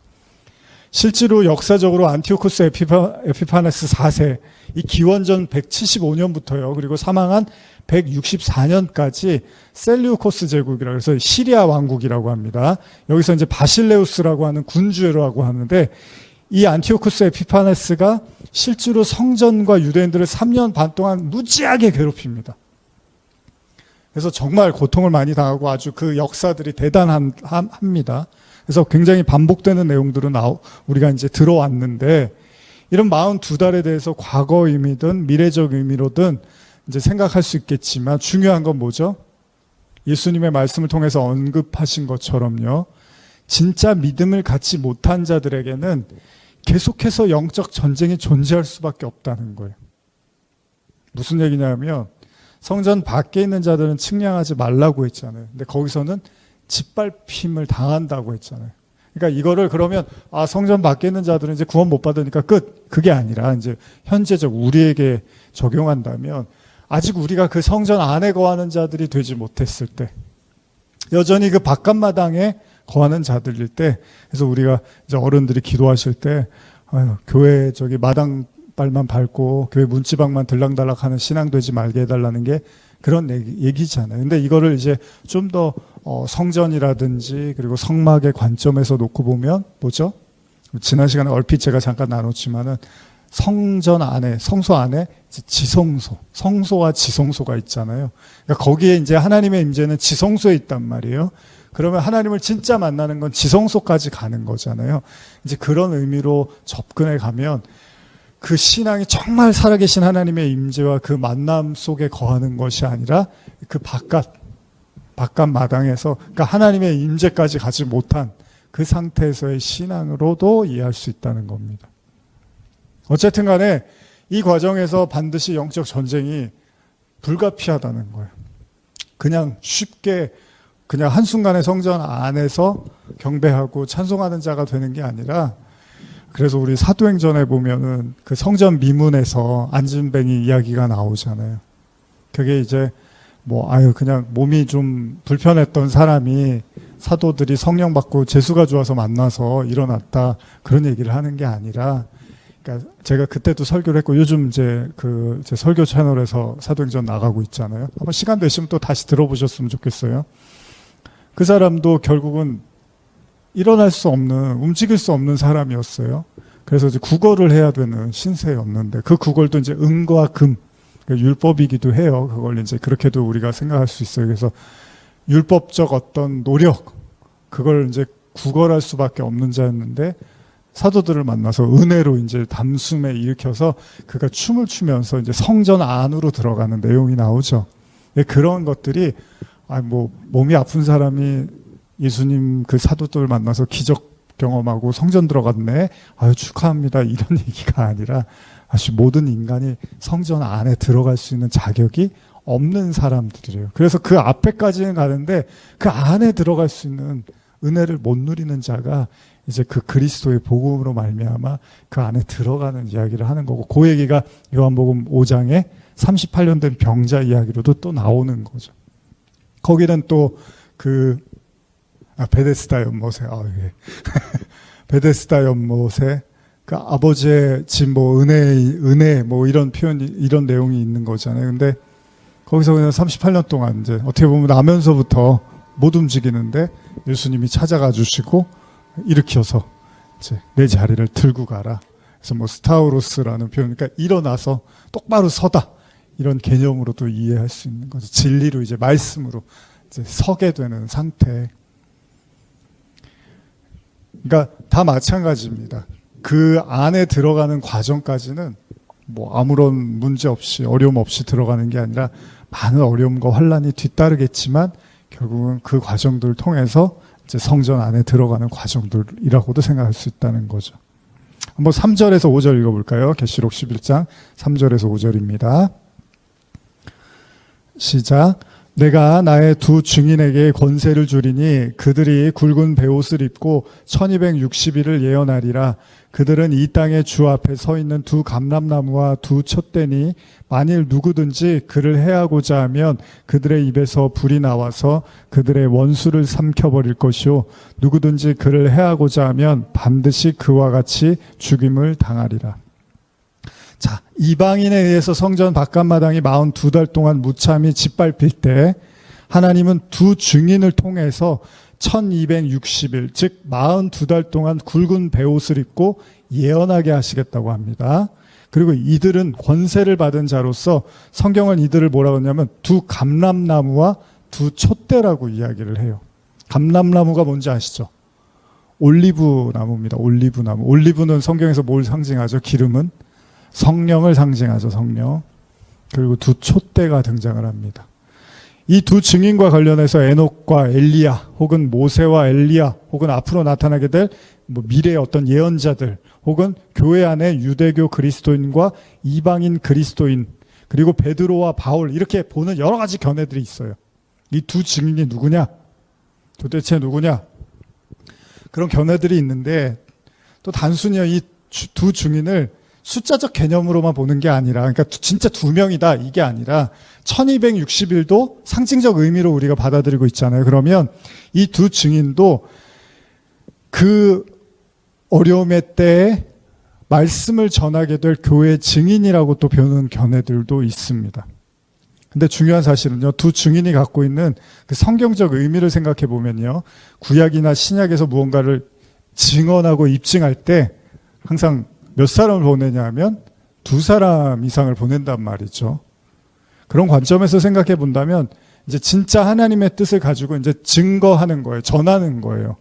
실제로 역사적으로 안티오코스 에피파네스 4세, 이 기원전 175년부터요. 그리고 사망한 164년까지 셀류코스 제국이라고 해서 시리아 왕국이라고 합니다. 여기서 이제 바실레우스라고 하는 군주라고 하는데, 이 안티오코스 에피파네스가 실제로 성전과 유대인들을 3년 반 동안 무지하게 괴롭힙니다. 그래서 정말 고통을 많이 당하고 아주 그 역사들이 대단합니다. 그래서 굉장히 반복되는 내용들은 우리가 이제 들어왔는데, 이런 42달에 대해서 과거 의미든 미래적 의미로든 이제 생각할 수 있겠지만, 중요한 건 뭐죠? 예수님의 말씀을 통해서 언급하신 것처럼요, 진짜 믿음을 갖지 못한 자들에게는 계속해서 영적 전쟁이 존재할 수밖에 없다는 거예요. 무슨 얘기냐면, 성전 밖에 있는 자들은 측량하지 말라고 했잖아요. 근데 거기서는 짓밟힘을 당한다고 했잖아요. 그러니까 이거를 그러면 성전 밖에 있는 자들은 이제 구원 못 받으니까 끝. 그게 아니라 이제 현재적 우리에게 적용한다면, 아직 우리가 그 성전 안에 거하는 자들이 되지 못했을 때, 여전히 그 바깥마당에 거하는 자들일 때, 그래서 우리가 이제 어른들이 기도하실 때, 교회 저기 마당발만 밟고 교회 문지방만 들락달락하는 신앙 되지 말게 해달라는 게 그런 얘기잖아요. 근데 이거를 이제 좀 더 성전이라든지 그리고 성막의 관점에서 놓고 보면 뭐죠? 지난 시간에 얼핏 제가 잠깐 나눴지만은, 성전 안에, 성소 안에 지성소, 성소와 지성소가 있잖아요. 그러니까 거기에 이제 하나님의 임재는 지성소에 있단 말이에요. 그러면 하나님을 진짜 만나는 건 지성소까지 가는 거잖아요. 이제 그런 의미로 접근해 가면, 그 신앙이 정말 살아계신 하나님의 임재와 그 만남 속에 거하는 것이 아니라 그 바깥 마당에서, 그러니까 하나님의 임재까지 가지 못한 그 상태에서의 신앙으로도 이해할 수 있다는 겁니다. 어쨌든 간에 이 과정에서 반드시 영적 전쟁이 불가피하다는 거예요. 그냥 쉽게 그냥 한순간에 성전 안에서 경배하고 찬송하는 자가 되는 게 아니라, 그래서 우리 사도행전에 보면은 그 성전 미문에서 안진뱅이 이야기가 나오잖아요. 그게 이제 그냥 몸이 좀 불편했던 사람이 사도들이 성령 받고 재수가 좋아서 만나서 일어났다, 그런 얘기를 하는 게 아니라, 그러니까 제가 그때도 설교를 했고, 요즘 이제 제 설교 채널에서 사도행전 나가고 있잖아요. 한번 시간 되시면 또 다시 들어보셨으면 좋겠어요. 그 사람도 결국은 일어날 수 없는, 움직일 수 없는 사람이었어요. 그래서 이제 구걸을 해야 되는 신세였는데, 그 구걸도 이제 은과 금, 율법이기도 해요. 그걸 이제 그렇게도 우리가 생각할 수 있어요. 그래서 율법적 어떤 노력, 그걸 이제 구걸할 수밖에 없는 자였는데, 사도들을 만나서 은혜로 이제 담숨에 일으켜서 그가 춤을 추면서 이제 성전 안으로 들어가는 내용이 나오죠. 그런 것들이, 몸이 아픈 사람이 예수님 그 사도들 만나서 기적 경험하고 성전 들어갔네, 축하합니다, 이런 얘기가 아니라, 모든 인간이 성전 안에 들어갈 수 있는 자격이 없는 사람들이래요. 그래서 그 앞에까지는 가는데 그 안에 들어갈 수 있는 은혜를 못 누리는 자가 이제 그 그리스도의 복음으로 말미암아 그 안에 들어가는 이야기를 하는 거고, 그 얘기가 요한복음 5장에 38년 된 병자 이야기로도 또 나오는 거죠. 거기는 또 베데스다 연못에, 베데스다 연못에 그 아버지의 집 은혜 이런 표현, 이런 내용이 있는 거잖아요. 근데 거기서 그냥 38년 동안 이제 어떻게 보면 나면서부터 못 움직이는데 예수님이 찾아가 주시고 일으켜서 이제 내 자리를 들고 가라. 그래서 스타우로스라는 표현, 그러니까 일어나서 똑바로 서다, 이런 개념으로도 이해할 수 있는 거죠. 진리로 이제 말씀으로 이제 서게 되는 상태. 그러니까 다 마찬가지입니다. 그 안에 들어가는 과정까지는 아무런 문제 없이, 어려움 없이 들어가는 게 아니라 많은 어려움과 환란이 뒤따르겠지만 결국은 그 과정들을 통해서 이제 성전 안에 들어가는 과정들이라고도 생각할 수 있다는 거죠. 한번 3절에서 5절 읽어볼까요? 계시록 11장 3절에서 5절입니다. 시작. 내가 나의 두 증인에게 권세를 주리니 그들이 굵은 베옷을 입고 1260일을 예언하리라. 그들은 이 땅의 주 앞에 서 있는 두 감람나무와 두 촛대니 만일 누구든지 그를 해하고자 하면 그들의 입에서 불이 나와서 그들의 원수를 삼켜버릴 것이요 누구든지 그를 해하고자 하면 반드시 그와 같이 죽임을 당하리라. 자, 이방인에 의해서 성전 바깥마당이 42달 동안 무참히 짓밟힐 때 하나님은 두 증인을 통해서 1260일, 즉 42달 동안 굵은 베옷을 입고 예언하게 하시겠다고 합니다. 그리고 이들은 권세를 받은 자로서 성경은 이들을 뭐라고 하냐면 두 감람나무와 두 촛대라고 이야기를 해요. 감람나무가 뭔지 아시죠? 올리브 나무입니다. 올리브 나무. 올리브는 성경에서 뭘 상징하죠? 기름은? 성령을 상징하죠. 성령. 그리고 두 촛대가 등장을 합니다. 이 두 증인과 관련해서 에녹과 엘리야 혹은 모세와 엘리야 혹은 앞으로 나타나게 될 미래의 어떤 예언자들 혹은 교회 안에 유대교 그리스도인과 이방인 그리스도인 그리고 베드로와 바울 이렇게 보는 여러 가지 견해들이 있어요. 이 두 증인이 누구냐? 도대체 누구냐? 그런 견해들이 있는데 또 단순히 이 두 증인을 숫자적 개념으로만 보는 게 아니라 그러니까 진짜 두 명이다 이게 아니라 1260일도 상징적 의미로 우리가 받아들이고 있잖아요. 그러면 이 두 증인도 그 어려움의 때에 말씀을 전하게 될 교회의 증인이라고 또 보는 견해들도 있습니다. 근데 중요한 사실은요, 두 증인이 갖고 있는 그 성경적 의미를 생각해 보면요, 구약이나 신약에서 무언가를 증언하고 입증할 때 항상 몇 사람을 보내냐 하면 두 사람 이상을 보낸단 말이죠. 그런 관점에서 생각해 본다면 이제 진짜 하나님의 뜻을 가지고 이제 증거하는 거예요. 전하는 거예요.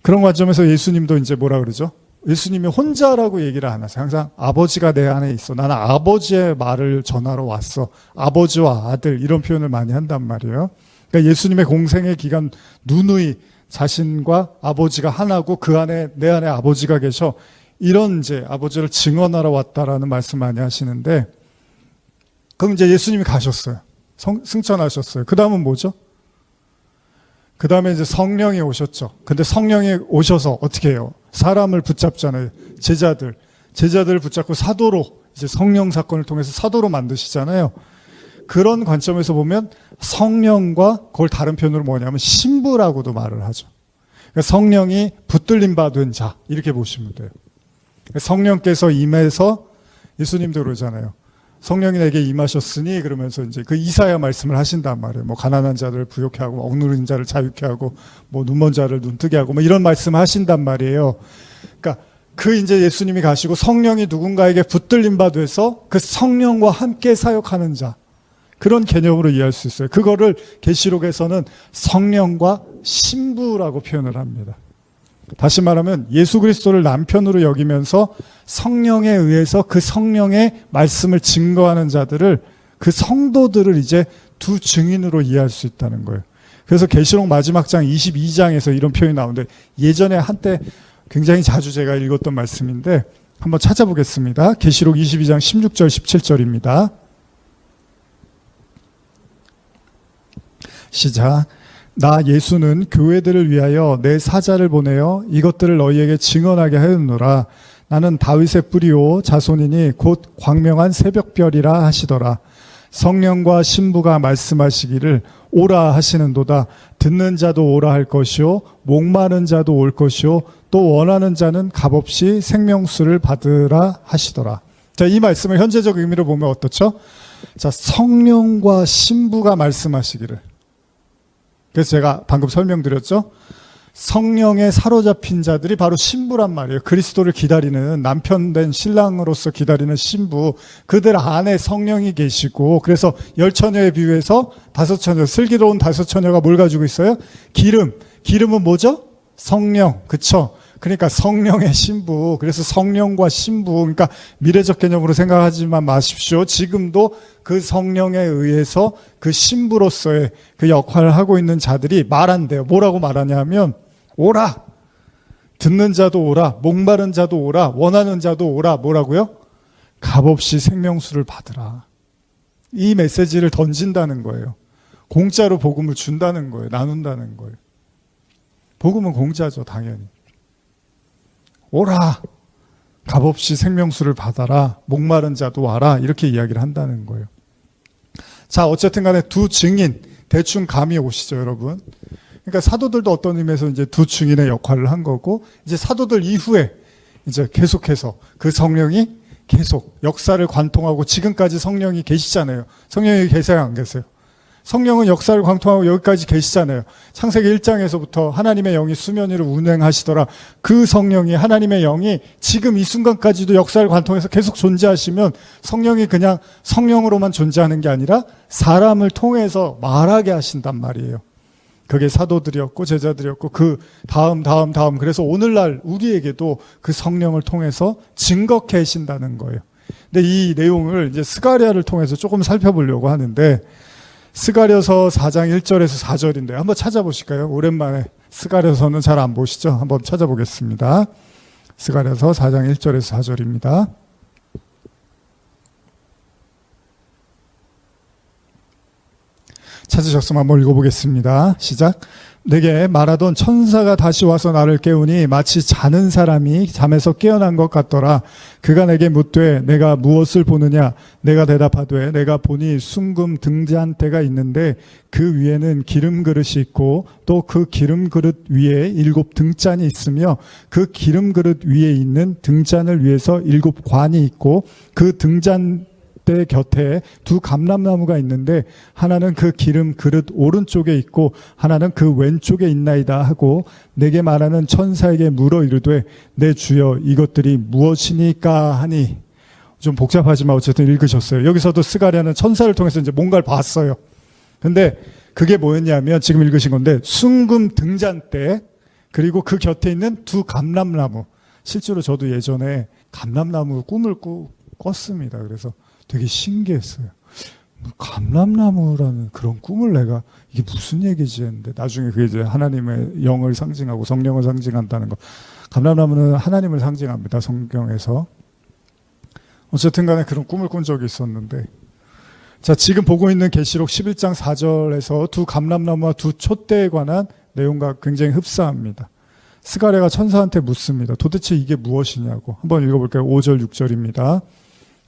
그런 관점에서 예수님도 이제 뭐라 그러죠? 예수님이 혼자라고 얘기를 안 하세요. 항상 아버지가 내 안에 있어. 나는 아버지의 말을 전하러 왔어. 아버지와 아들 이런 표현을 많이 한단 말이에요. 그러니까 예수님의 공생의 기간 누누이 자신과 아버지가 하나고 그 안에 내 안에 아버지가 계셔. 이런 이제 아버지를 증언하러 왔다라는 말씀 많이 하시는데 그럼 이제 예수님이 가셨어요. 승천하셨어요. 그 다음은 뭐죠? 그 다음에 이제 성령이 오셨죠. 근데 성령이 오셔서 어떻게 해요? 사람을 붙잡잖아요. 제자들을 붙잡고 사도로 이제 성령 사건을 통해서 사도로 만드시잖아요. 그런 관점에서 보면 성령과 그걸 다른 표현으로 뭐냐면 신부라고도 말을 하죠. 그러니까 성령이 붙들림 받은 자 이렇게 보시면 돼요. 성령께서 임해서 예수님도 그러잖아요. 성령이 내게 임하셨으니 그러면서 이제 그 이사야 말씀을 하신단 말이에요. 뭐 가난한 자를 부욕케 하고 억누른 자를 자유케 하고 뭐 눈먼 자를 눈뜨게 하고 뭐 이런 말씀을 하신단 말이에요. 그러니까 그 이제 예수님이 가시고 성령이 누군가에게 붙들림 받아서 그 성령과 함께 사역하는 자 그런 개념으로 이해할 수 있어요. 그거를 계시록에서는 성령과 신부라고 표현을 합니다. 다시 말하면 예수 그리스도를 남편으로 여기면서 성령에 의해서 그 성령의 말씀을 증거하는 자들을 그 성도들을 이제 두 증인으로 이해할 수 있다는 거예요. 그래서 계시록 마지막 장 22장에서 이런 표현이 나오는데 예전에 한때 굉장히 자주 제가 읽었던 말씀인데 한번 찾아보겠습니다. 계시록 22장 16절 17절입니다. 시작. 나 예수는 교회들을 위하여 내 사자를 보내어 이것들을 너희에게 증언하게 하였노라. 나는 다윗의 뿌리요 자손이니 곧 광명한 새벽별이라 하시더라. 성령과 신부가 말씀하시기를 오라 하시는도다. 듣는 자도 오라 할 것이요 목마른 자도 올 것이요 또 원하는 자는 값없이 생명수를 받으라 하시더라. 자, 이 말씀을 현재적 의미로 보면 어떻죠? 자, 성령과 신부가 말씀하시기를. 그래서 제가 방금 설명드렸죠. 성령에 사로잡힌 자들이 바로 신부란 말이에요. 그리스도를 기다리는 남편 된 신랑으로서 기다리는 신부. 그들 안에 성령이 계시고 그래서 10처녀에 비유해서 5처녀, 슬기로운 5처녀가 뭘 가지고 있어요? 기름. 기름은 뭐죠? 성령. 그쵸? 그러니까 성령의 신부. 그래서 성령과 신부. 그러니까 미래적 개념으로 생각하지만 마십시오. 지금도 그 성령에 의해서 그 신부로서의 그 역할을 하고 있는 자들이 말한대요. 뭐라고 말하냐면 오라. 듣는 자도 오라. 목마른 자도 오라. 원하는 자도 오라. 뭐라고요? 값없이 생명수를 받으라. 이 메시지를 던진다는 거예요. 공짜로 복음을 준다는 거예요. 나눈다는 거예요. 복음은 공짜죠, 당연히. 오라, 값없이 생명수를 받아라, 목마른 자도 와라, 이렇게 이야기를 한다는 거예요. 자, 어쨌든 간에 두 증인, 대충 감이 오시죠, 여러분. 그러니까 사도들도 어떤 의미에서 이제 두 증인의 역할을 한 거고, 이제 사도들 이후에 이제 계속해서 그 성령이 계속 역사를 관통하고, 지금까지 성령이 계시잖아요. 성령이 계세요, 안 계세요? 성령은 역사를 관통하고 여기까지 계시잖아요. 창세기 1장에서부터 하나님의 영이 수면 위를 운행하시더라. 그 성령이, 하나님의 영이 지금 이 순간까지도 역사를 관통해서 계속 존재하시면, 성령이 그냥 성령으로만 존재하는 게 아니라 사람을 통해서 말하게 하신단 말이에요. 그게 사도들이었고 제자들이었고 그 다음. 그래서 오늘날 우리에게도 그 성령을 통해서 증거케 하신다는 거예요. 근데 이 내용을 이제 스가랴를 통해서 조금 살펴보려고 하는데, 스가랴서 4장 1절에서 4절인데 한번 찾아보실까요? 오랜만에 스가랴서는 잘 안 보시죠? 한번 찾아보겠습니다. 스가랴서 4장 1절에서 4절입니다. 찾으셨으면 한번 읽어보겠습니다. 시작. 내게 말하던 천사가 다시 와서 나를 깨우니 마치 자는 사람이 잠에서 깨어난 것 같더라. 그가 내게 묻되 내가 무엇을 보느냐? 내가 대답하되 내가 보니 숭금 등잔대가 있는데 그 위에는 기름 그릇이 있고 또 그 기름 그릇 위에 7 등잔이 있으며 그 기름 그릇 위에 있는 등잔을 위해서 7 관이 있고 그 등잔 대 곁에 2 감람나무가 있는데 하나는 그 기름 그릇 오른쪽에 있고 하나는 그 왼쪽에 있나이다 하고 내게 말하는 천사에게 물어 이르되 내 주여 이것들이 무엇이니까 하니. 좀 복잡하지만 어쨌든 읽으셨어요. 여기서도 스가랴는 천사를 통해서 이제 뭔가를 봤어요. 근데 그게 뭐였냐면 지금 읽으신 건데, 숭금 등잔대 그리고 그 곁에 있는 2 감람나무. 실제로 저도 예전에 감람나무 꿈을 꿨습니다. 그래서 되게 신기했어요. 감람나무라는 그런 꿈을 내가, 이게 무슨 얘기지 했는데, 나중에 그게 이제 하나님의 영을 상징하고 성령을 상징한다는 거. 감람나무는 하나님을 상징합니다, 성경에서. 어쨌든 간에 그런 꿈을 꾼 적이 있었는데, 자, 지금 보고 있는 계시록 11장 4절에서 2 감람나무와 2 촛대에 관한 내용과 굉장히 흡사합니다. 스가랴가 천사한테 묻습니다. 도대체 이게 무엇이냐고. 한번 읽어볼까요? 5절 6절입니다.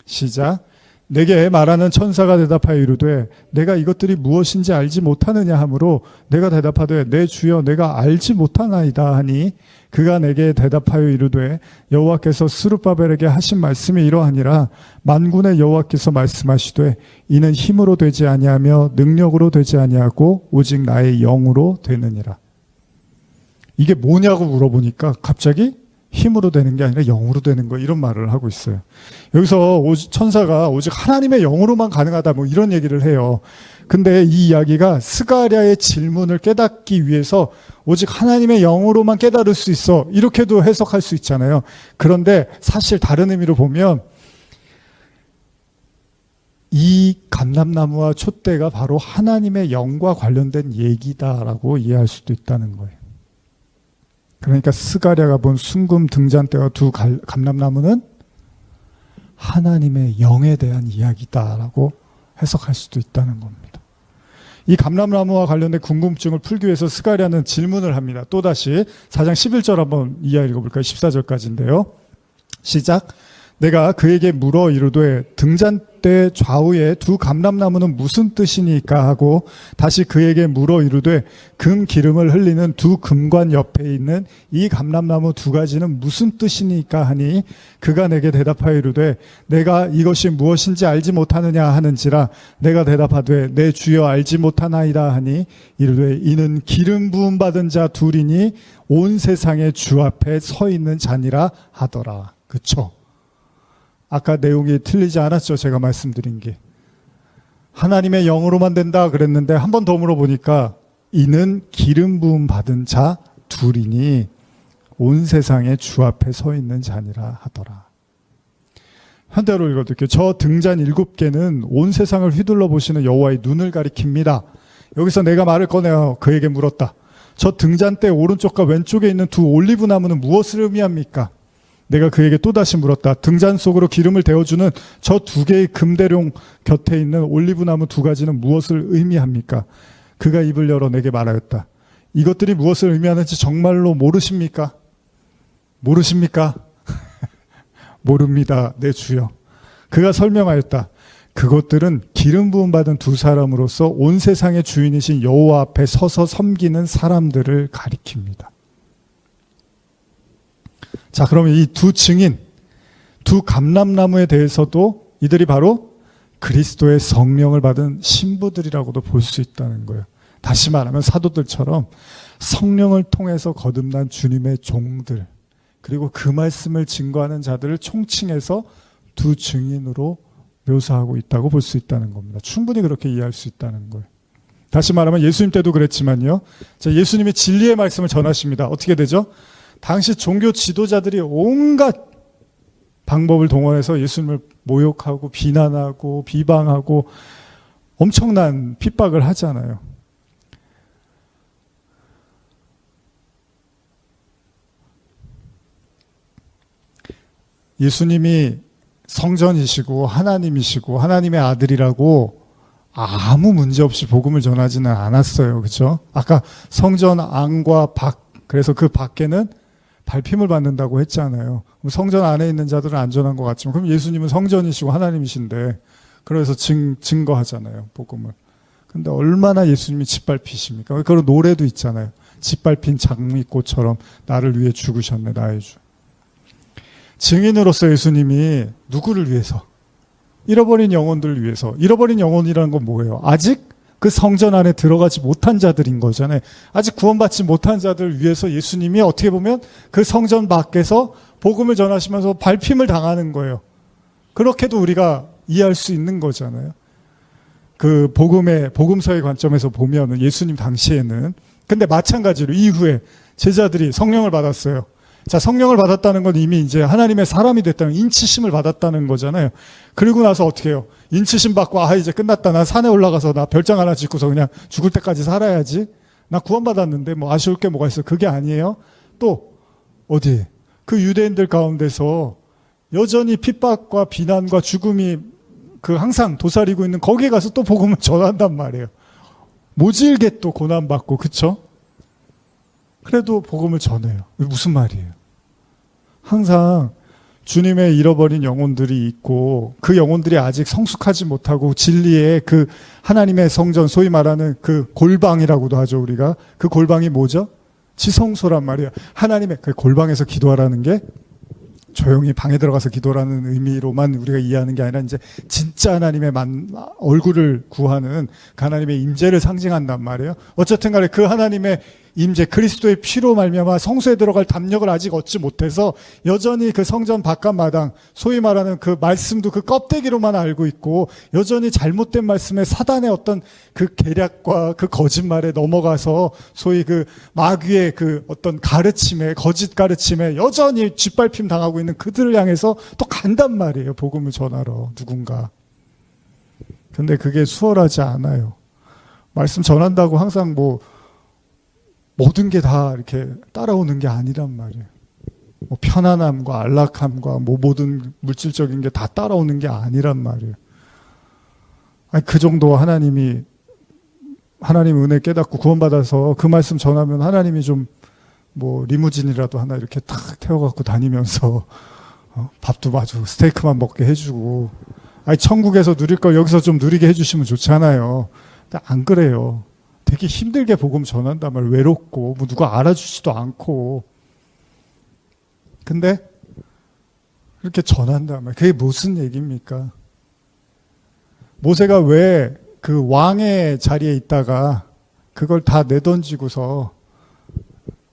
시작. 내게 말하는 천사가 대답하여 이르되 내가 이것들이 무엇인지 알지 못하느냐 하므로 내가 대답하되 내 주여 내가 알지 못하나이다 하니 그가 내게 대답하여 이르되 여호와께서 스룹바벨에게 하신 말씀이 이러하니라. 만군의 여호와께서 말씀하시되 이는 힘으로 되지 아니하며 능력으로 되지 아니하고 오직 나의 영으로 되느니라. 이게 뭐냐고 물어보니까 갑자기 힘으로 되는 게 아니라 영으로 되는 거, 이런 말을 하고 있어요. 여기서 천사가 오직 하나님의 영으로만 가능하다 뭐 이런 얘기를 해요. 근데 이 이야기가 스가랴의 질문을 깨닫기 위해서 오직 하나님의 영으로만 깨달을 수 있어, 이렇게도 해석할 수 있잖아요. 그런데 사실 다른 의미로 보면 이 감람나무와 촛대가 바로 하나님의 영과 관련된 얘기다라고 이해할 수도 있다는 거예요. 그러니까 스가랴가 본 숭금 등잔대와 2 감람나무는 하나님의 영에 대한 이야기다라고 해석할 수도 있다는 겁니다. 이 감람나무와 관련된 궁금증을 풀기 위해서 스가랴는 질문을 합니다. 또다시 4장 11절 한번 이하 읽어볼까요? 14절까지인데요. 시작. 내가 그에게 물어 이르되 등잔대 좌우에 2 감람나무는 무슨 뜻이니까 하고 다시 그에게 물어 이르되 금 기름을 흘리는 2 금관 옆에 있는 이 감람나무 2가지는 무슨 뜻이니까 하니 그가 내게 대답하여 이르되 내가 이것이 무엇인지 알지 못하느냐 하는지라. 내가 대답하되 내 주여 알지 못하나이다 하니 이르되 이는 기름 부음 받은 자 2이니 온 세상의 주 앞에 서 있는 자니라 하더라. 그쵸? 아까 내용이 틀리지 않았죠? 제가 말씀드린 게. 하나님의 영으로만 된다 그랬는데 한 번 더 물어보니까 이는 기름 부음 받은 자 2이니 온 세상의 주 앞에 서 있는 자니라 하더라. 현대로 읽어드릴게요. 저 등잔 7개는 온 세상을 휘둘러 보시는 여호와의 눈을 가리킵니다. 여기서 내가 말을 꺼내어 그에게 물었다. 저 등잔대 오른쪽과 왼쪽에 있는 2 올리브 나무는 무엇을 의미합니까? 내가 그에게 또다시 물었다. 등잔 속으로 기름을 데워주는 저 두 개의 금대룡 곁에 있는 올리브나무 두 가지는 무엇을 의미합니까? 그가 입을 열어 내게 말하였다. 이것들이 무엇을 의미하는지 정말로 모르십니까? 모르십니까? 모릅니다, 내 주여. 그가 설명하였다. 그것들은 기름 부음 받은 두 사람으로서 온 세상의 주인이신 여호와 앞에 서서 섬기는 사람들을 가리킵니다. 자, 그러면 이 두 증인, 두 감람나무에 대해서도 이들이 바로 그리스도의 성령을 받은 신부들이라고도 볼 수 있다는 거예요. 다시 말하면 사도들처럼 성령을 통해서 거듭난 주님의 종들, 그리고 그 말씀을 증거하는 자들을 총칭해서 두 증인으로 묘사하고 있다고 볼 수 있다는 겁니다. 충분히 그렇게 이해할 수 있다는 거예요. 다시 말하면 예수님 때도 그랬지만요. 예수님이 진리의 말씀을 전하십니다. 어떻게 되죠? 당시 종교 지도자들이 온갖 방법을 동원해서 예수님을 모욕하고 비난하고 비방하고 엄청난 핍박을 하잖아요. 예수님이 성전이시고 하나님이시고 하나님의 아들이라고 아무 문제 없이 복음을 전하지는 않았어요. 그렇죠? 아까 성전 안과 밖, 그래서 그 밖에는 발핌을 받는다고 했잖아요. 성전 안에 있는 자들은 안전한 것 같지만 그럼 예수님은 성전이시고 하나님이신데 그래서 증거하잖아요. 복음을. 근데 얼마나 예수님이 짓밟히십니까? 그런 노래도 있잖아요. 짓밟힌 장미꽃처럼 나를 위해 죽으셨네, 나의 주. 증인으로서 예수님이 누구를 위해서? 잃어버린 영혼들을 위해서. 잃어버린 영혼이라는 건 뭐예요? 아직 그 성전 안에 들어가지 못한 자들인 거잖아요. 아직 구원받지 못한 자들을 위해서 예수님이 어떻게 보면 그 성전 밖에서 복음을 전하시면서 밟힘을 당하는 거예요. 그렇게도 우리가 이해할 수 있는 거잖아요. 그 복음서의 관점에서 보면 예수님 당시에는. 근데 마찬가지로 이후에 제자들이 성령을 받았어요. 자, 성령을 받았다는 건 이미 이제 하나님의 사람이 됐다는 인치심을 받았다는 거잖아요. 그리고 나서 어떻게 해요? 인치심 받고 이제 끝났다. 나 산에 올라가서 나 별장 하나 짓고서 그냥 죽을 때까지 살아야지. 나 구원받았는데 뭐 아쉬울 게 뭐가 있어. 그게 아니에요. 또 어디? 그 유대인들 가운데서 여전히 핍박과 비난과 죽음이 그 항상 도사리고 있는 거기에 가서 또 복음을 전한단 말이에요. 모질게 또 고난받고, 그쵸? 그래도 복음을 전해요. 무슨 말이에요? 항상 주님의 잃어버린 영혼들이 있고 그 영혼들이 아직 성숙하지 못하고 진리의 그 하나님의 성전, 소위 말하는 그 골방이라고도 하죠, 우리가. 그 골방이 뭐죠? 지성소란 말이에요. 하나님의 그 골방에서 기도하라는 게 조용히 방에 들어가서 기도라는 의미로만 우리가 이해하는 게 아니라 이제 진짜 하나님의 얼굴을 구하는 그 하나님의 임재를 상징한단 말이에요. 어쨌든 간에 그 하나님의 임재, 그리스도의 피로 말미암아 성소에 들어갈 담력을 아직 얻지 못해서 여전히 그 성전 바깥마당, 소위 말하는 그 말씀도 그 껍데기로만 알고 있고 여전히 잘못된 말씀에 사단의 어떤 그 계략과 그 거짓말에 넘어가서 소위 그 마귀의 그 어떤 가르침에, 거짓 가르침에 여전히 짓밟힘 당하고 있는 그들을 향해서 또 간단 말이에요. 복음을 전하러 누군가. 근데 그게 수월하지 않아요. 말씀 전한다고 항상 모든 게 다 이렇게 따라오는 게 아니란 말이에요. 편안함과 안락함과 모든 물질적인 게 다 따라오는 게 아니란 말이에요. 그 정도 하나님 은혜 깨닫고 구원받아서 그 말씀 전하면 하나님이 좀 리무진이라도 하나 이렇게 탁 태워갖고 다니면서 밥도 마주 스테이크만 먹게 해주고 천국에서 누릴 걸 여기서 좀 누리게 해주시면 좋잖아요. 근데 안 그래요. 되게 힘들게 복음 전한단 말이에요. 외롭고 누가 알아주지도 않고. 근데 그렇게 전한단 말이에요. 그게 무슨 얘기입니까? 모세가 왜 그 왕의 자리에 있다가 그걸 다 내던지고서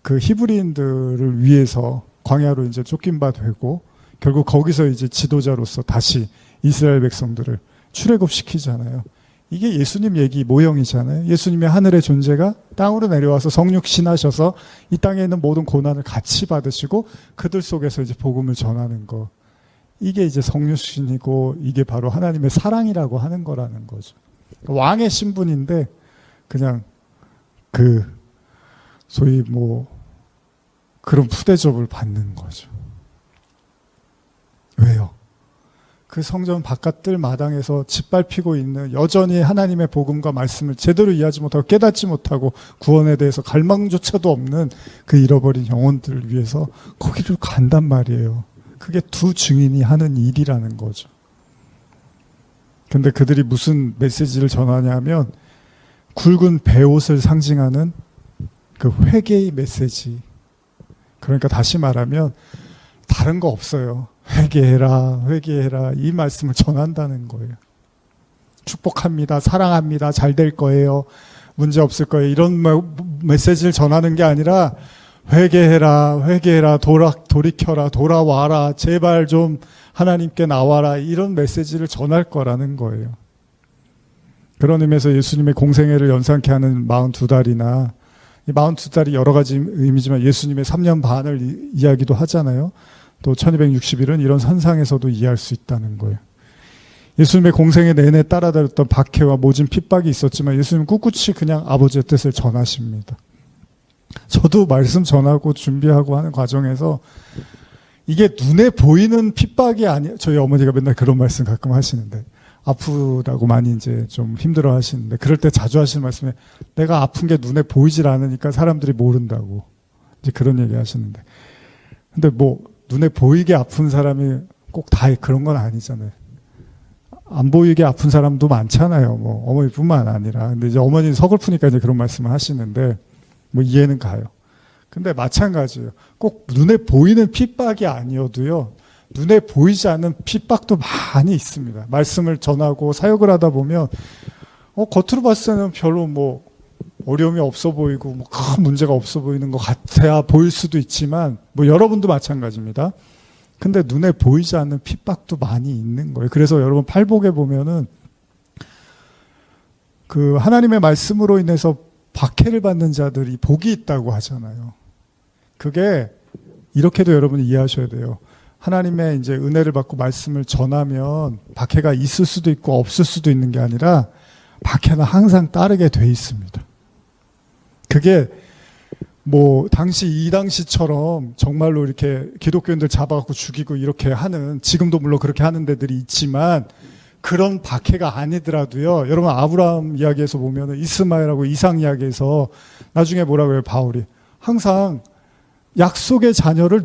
그 히브리인들을 위해서 광야로 이제 쫓긴 바 되고 결국 거기서 이제 지도자로서 다시 이스라엘 백성들을 출애굽시키잖아요. 이게 예수님 얘기 모형이잖아요. 예수님의 하늘의 존재가 땅으로 내려와서 성육신하셔서 이 땅에 있는 모든 고난을 같이 받으시고 그들 속에서 이제 복음을 전하는 거. 이게 이제 성육신이고 이게 바로 하나님의 사랑이라고 하는 거라는 거죠. 왕의 신분인데 그냥 소위 그런 푸대접을 받는 거죠. 왜요? 그 성전 바깥들 마당에서 짓밟히고 있는, 여전히 하나님의 복음과 말씀을 제대로 이해하지 못하고 깨닫지 못하고 구원에 대해서 갈망조차도 없는 그 잃어버린 영혼들을 위해서 거기를 간단 말이에요. 그게 두 증인이 하는 일이라는 거죠. 근데 그들이 무슨 메시지를 전하냐면 굵은 베옷을 상징하는 그 회개의 메시지. 그러니까 다시 말하면 다른 거 없어요. 회개해라, 회개해라, 이 말씀을 전한다는 거예요. 축복합니다, 사랑합니다, 잘 될 거예요, 문제 없을 거예요, 이런 메시지를 전하는 게 아니라 회개해라, 회개해라, 돌이켜라, 돌아와라, 제발 좀 하나님께 나와라, 이런 메시지를 전할 거라는 거예요. 그런 의미에서 예수님의 공생애를 연상케 하는 42달이나, 이 42달이 여러 가지 의미지만 예수님의 3년 반을 이야기도 하잖아요. 또 1260일은 이런 선상에서도 이해할 수 있다는 거예요. 예수님의 공생애 내내 따라다녔던 박해와 모진 핍박이 있었지만 예수님은 꿋꿋이 그냥 아버지의 뜻을 전하십니다. 저도 말씀 전하고 준비하고 하는 과정에서 이게 눈에 보이는 핍박이 아니에요. 저희 어머니가 맨날 그런 말씀 가끔 하시는데, 아프다고 많이 이제 좀 힘들어 하시는데, 그럴 때 자주 하시는 말씀에 내가 아픈 게 눈에 보이질 않으니까 사람들이 모른다고 이제 그런 얘기 하시는데, 근데 뭐 눈에 보이게 아픈 사람이 꼭 다 그런 건 아니잖아요. 안 보이게 아픈 사람도 많잖아요. 뭐 어머니뿐만 아니라. 근데 이제 어머니는 서글프니까 이제 그런 말씀을 하시는데 뭐 이해는 가요. 근데 마찬가지예요. 꼭 눈에 보이는 핍박이 아니어도요, 눈에 보이지 않는 핍박도 많이 있습니다. 말씀을 전하고 사역을 하다 보면 겉으로 봤을 때는 별로 뭐 어려움이 없어 보이고 뭐 큰 문제가 없어 보이는 것 같아야 보일 수도 있지만, 뭐 여러분도 마찬가지입니다. 근데 눈에 보이지 않는 핍박도 많이 있는 거예요. 그래서 여러분 팔복에 보면은 그 하나님의 말씀으로 인해서 박해를 받는 자들이 복이 있다고 하잖아요. 그게 이렇게도 여러분이 이해하셔야 돼요. 하나님의 이제 은혜를 받고 말씀을 전하면 박해가 있을 수도 있고 없을 수도 있는 게 아니라 박해는 항상 따르게 돼 있습니다. 그게 뭐 이 당시처럼 정말로 이렇게 기독교인들 잡아갖고 죽이고 이렇게 하는, 지금도 물론 그렇게 하는 데들이 있지만 그런 박해가 아니더라도요. 여러분 아브라함 이야기에서 보면은 이스마엘하고 이삭 이야기에서 나중에 뭐라고 해요, 바울이? 항상 약속의 자녀를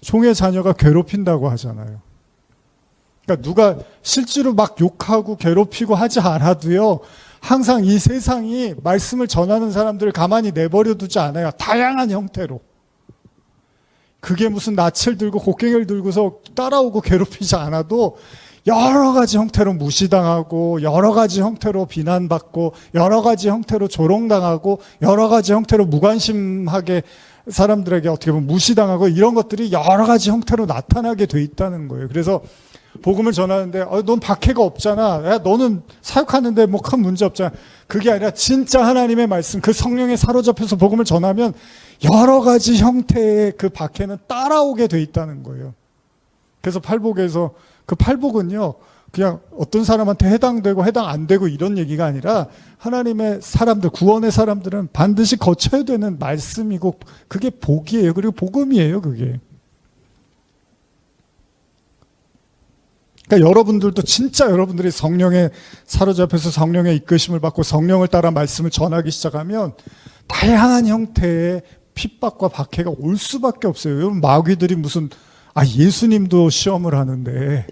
종의 자녀가 괴롭힌다고 하잖아요. 그러니까 누가 실제로 막 욕하고 괴롭히고 하지 않아도요, 항상 이 세상이 말씀을 전하는 사람들을 가만히 내버려 두지 않아요. 다양한 형태로. 그게 무슨 낯을 들고 곡괭이를 들고서 따라오고 괴롭히지 않아도 여러 가지 형태로 무시당하고, 여러 가지 형태로 비난받고, 여러 가지 형태로 조롱당하고, 여러 가지 형태로 무관심하게 사람들에게 어떻게 보면 무시당하고, 이런 것들이 여러 가지 형태로 나타나게 돼 있다는 거예요. 그래서 복음을 전하는데 넌 박해가 없잖아, 야, 너는 사역하는데 뭐 큰 문제 없잖아. 그게 아니라 진짜 하나님의 말씀, 그 성령에 사로잡혀서 복음을 전하면 여러 가지 형태의 그 박해는 따라오게 돼 있다는 거예요. 그래서 팔복에서, 그 팔복은요 그냥 어떤 사람한테 해당되고 해당 안 되고 이런 얘기가 아니라 하나님의 사람들, 구원의 사람들은 반드시 거쳐야 되는 말씀이고, 그게 복이에요. 그리고 복음이에요, 그게. 그러니까 여러분들도 진짜 여러분들이 성령에 사로잡혀서 성령의 이끄심을 받고 성령을 따라 말씀을 전하기 시작하면 다양한 형태의 핍박과 박해가 올 수밖에 없어요. 여러분 마귀들이 무슨, 예수님도 시험을 하는데,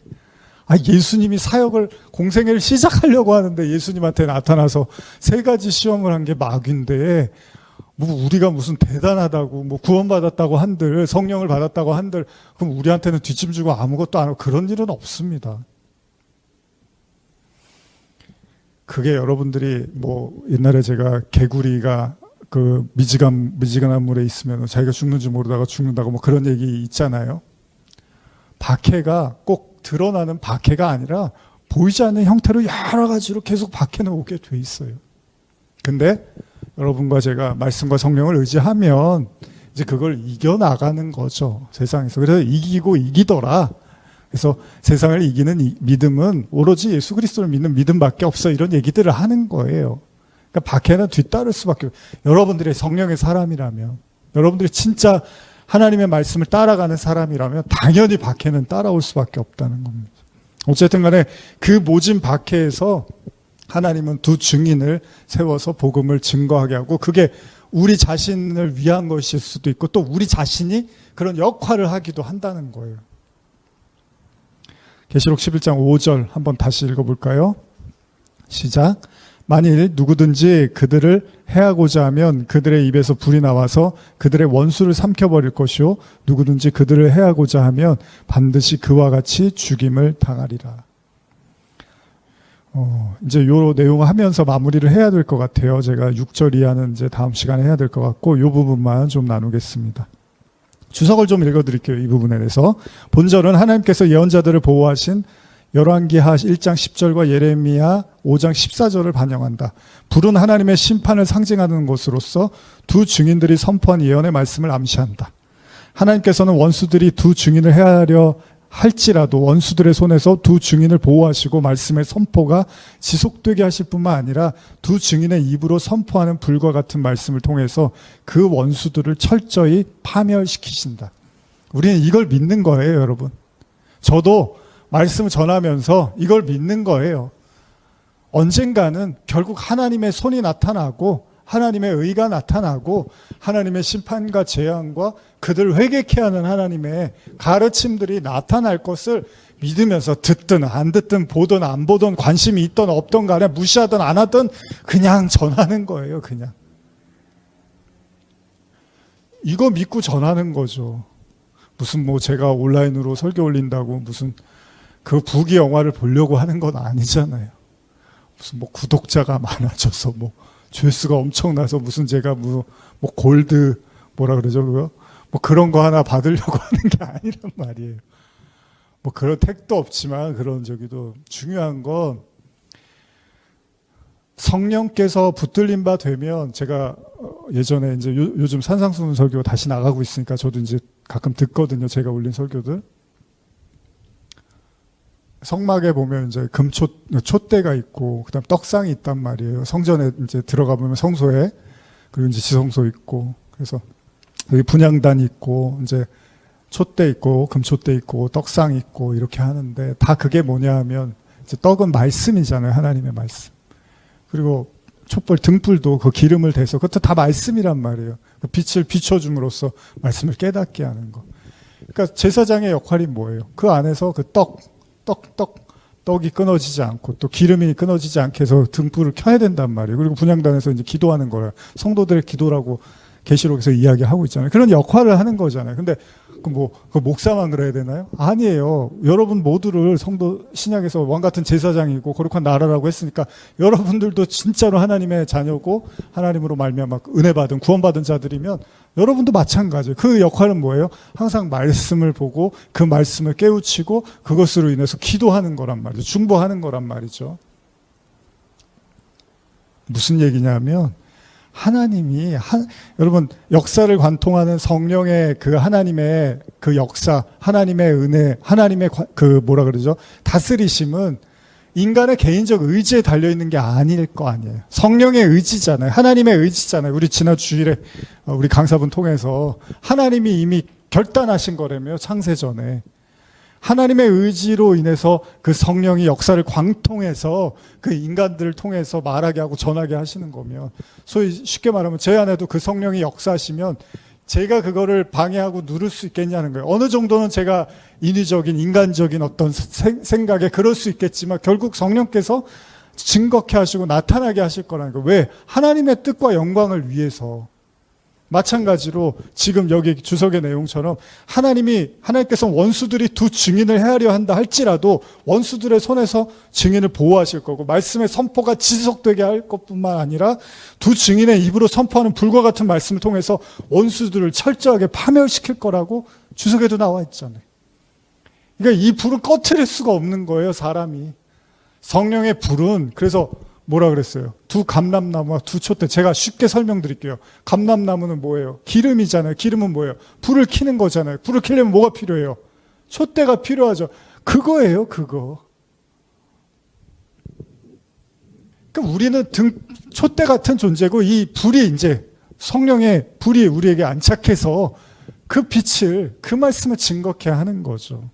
예수님이 사역을, 공생애를 시작하려고 하는데 예수님한테 나타나서 3가지 시험을 한 게 마귀인데, 뭐 우리가 무슨 대단하다고, 뭐 구원받았다고 한들, 성령을 받았다고 한들, 그럼 우리한테는 뒷짐지고 아무것도 안 하고, 그런 일은 없습니다. 그게 여러분들이 뭐 옛날에 제가 개구리가 그 미지근한 물에 있으면 자기가 죽는지 모르다가 죽는다고 뭐 그런 얘기 있잖아요. 박해가 꼭 드러나는 박해가 아니라 보이지 않는 형태로 여러 가지로 계속 박해는 오게 돼 있어요. 근데 여러분과 제가 말씀과 성령을 의지하면 이제 그걸 이겨나가는 거죠, 세상에서. 그래서 이기고 이기더라. 그래서 세상을 이기는 믿음은 오로지 예수 그리스도를 믿는 믿음밖에 없어, 이런 얘기들을 하는 거예요. 그러니까 박해는 뒤따를 수밖에 없어요. 여러분들의 성령의 사람이라면, 여러분들이 진짜 하나님의 말씀을 따라가는 사람이라면 당연히 박해는 따라올 수밖에 없다는 겁니다. 어쨌든 간에 그 모진 박해에서 하나님은 두 증인을 세워서 복음을 증거하게 하고, 그게 우리 자신을 위한 것일 수도 있고 또 우리 자신이 그런 역할을 하기도 한다는 거예요. 계시록 11장 5절 한번 다시 읽어볼까요? 시작. 만일 누구든지 그들을 해하고자 하면 그들의 입에서 불이 나와서 그들의 원수를 삼켜버릴 것이요 누구든지 그들을 해하고자 하면 반드시 그와 같이 죽임을 당하리라. 이제 요 내용을 하면서 마무리를 해야 될 것 같아요. 제가 6절 이하는 이제 다음 시간에 해야 될 것 같고, 요 부분만 좀 나누겠습니다. 주석을 좀 읽어드릴게요. 이 부분에 대해서. 본절은 하나님께서 예언자들을 보호하신 열왕기하 1장 10절과 예레미야 5장 14절을 반영한다. 불은 하나님의 심판을 상징하는 것으로서 두 증인들이 선포한 예언의 말씀을 암시한다. 하나님께서는 원수들이 두 증인을 해하려 할지라도 원수들의 손에서 두 증인을 보호하시고 말씀의 선포가 지속되게 하실 뿐만 아니라 두 증인의 입으로 선포하는 불과 같은 말씀을 통해서 그 원수들을 철저히 파멸시키신다. 우리는 이걸 믿는 거예요, 여러분. 저도 말씀을 전하면서 이걸 믿는 거예요. 언젠가는 결국 하나님의 손이 나타나고 하나님의 의가 나타나고 하나님의 심판과 재앙과 그들을 회개케 하는 하나님의 가르침들이 나타날 것을 믿으면서 듣든 안 듣든 보든 안 보든 관심이 있든 없든 간에 무시하든 안 하든 그냥 전하는 거예요. 그냥 이거 믿고 전하는 거죠. 무슨 뭐 제가 온라인으로 설교 올린다고 무슨 그 부귀 영화를 보려고 하는 건 아니잖아요. 무슨 뭐 구독자가 많아져서 뭐 조회수가 엄청나서 무슨 제가 뭐 골드 뭐라 그러죠 그거 뭐 그런 거 하나 받으려고 하는 게 아니란 말이에요. 뭐 그런 택도 없지만 그런 저기도 중요한 건 성령께서 붙들린 바 되면, 제가 예전에 이제 요즘 산상수훈 설교 다시 나가고 있으니까 저도 이제 가끔 듣거든요. 제가 올린 설교들. 성막에 보면 이제 촛대가 있고, 그 다음 떡상이 있단 말이에요. 성전에 이제 들어가 보면 성소에, 그리고 이제 지성소 있고, 그래서 여기 분향단 있고, 이제 촛대 있고, 금촛대 있고, 떡상 있고, 이렇게 하는데, 다 그게 뭐냐 하면, 이제 떡은 말씀이잖아요. 하나님의 말씀. 그리고 촛불, 등불도 그 기름을 대서, 그것도 다 말씀이란 말이에요. 그 빛을 비춰줌으로써 말씀을 깨닫게 하는 거. 그러니까 제사장의 역할이 뭐예요? 그 안에서 그 떡이 끊어지지 않고 또 기름이 끊어지지 않게 해서 등불을 켜야 된단 말이에요. 그리고 분향단에서 이제 기도하는 거라, 성도들의 기도라고 계시록에서 이야기하고 있잖아요. 그런 역할을 하는 거잖아요. 근데 그 목사만 그래야 되나요? 아니에요. 여러분 모두를 성도 신약에서 왕 같은 제사장이고 거룩한 나라라고 했으니까 여러분들도 진짜로 하나님의 자녀고 하나님으로 말미암아 은혜 받은 구원받은 자들이면 여러분도 마찬가지예요. 그 역할은 뭐예요? 항상 말씀을 보고 그 말씀을 깨우치고 그것으로 인해서 기도하는 거란 말이죠. 중보하는 거란 말이죠. 무슨 얘기냐면 하나님이 여러분 역사를 관통하는 성령의 그 하나님의 그 역사, 하나님의 은혜, 하나님의 그 뭐라 그러죠? 다스리심은 인간의 개인적 의지에 달려 있는 게 아닐 거 아니에요. 성령의 의지잖아요. 하나님의 의지잖아요. 우리 지난 주일에 우리 강사분 통해서 하나님이 이미 결단하신 거라며, 창세 전에. 하나님의 의지로 인해서 그 성령이 역사를 관통해서 그 인간들을 통해서 말하게 하고 전하게 하시는 거면, 소위 쉽게 말하면 제 안에도 그 성령이 역사하시면 제가 그거를 방해하고 누를 수 있겠냐는 거예요. 어느 정도는 제가 인위적인 인간적인 어떤 생각에 그럴 수 있겠지만 결국 성령께서 증거케 하시고 나타나게 하실 거라는 거예요. 왜? 하나님의 뜻과 영광을 위해서. 마찬가지로 지금 여기 주석의 내용처럼 하나님께서 원수들이 두 증인을 헤아려 한다 할지라도 원수들의 손에서 증인을 보호하실 거고, 말씀의 선포가 지속되게 할 것뿐만 아니라 두 증인의 입으로 선포하는 불과 같은 말씀을 통해서 원수들을 철저하게 파멸시킬 거라고 주석에도 나와 있잖아요. 그러니까 이 불을 꺼트릴 수가 없는 거예요, 사람이. 성령의 불은, 그래서 뭐라 그랬어요? 두 감람나무와 두 촛대. 제가 쉽게 설명드릴게요. 감람나무는 뭐예요? 기름이잖아요. 기름은 뭐예요? 불을 켜는 거잖아요. 불을 켜려면 뭐가 필요해요? 촛대가 필요하죠. 그거예요, 그거. 그러니까 우리는 촛대 같은 존재고, 이 불이 이제 성령의 불이 우리에게 안착해서 그 빛을, 그 말씀을 증거케 하는 거죠.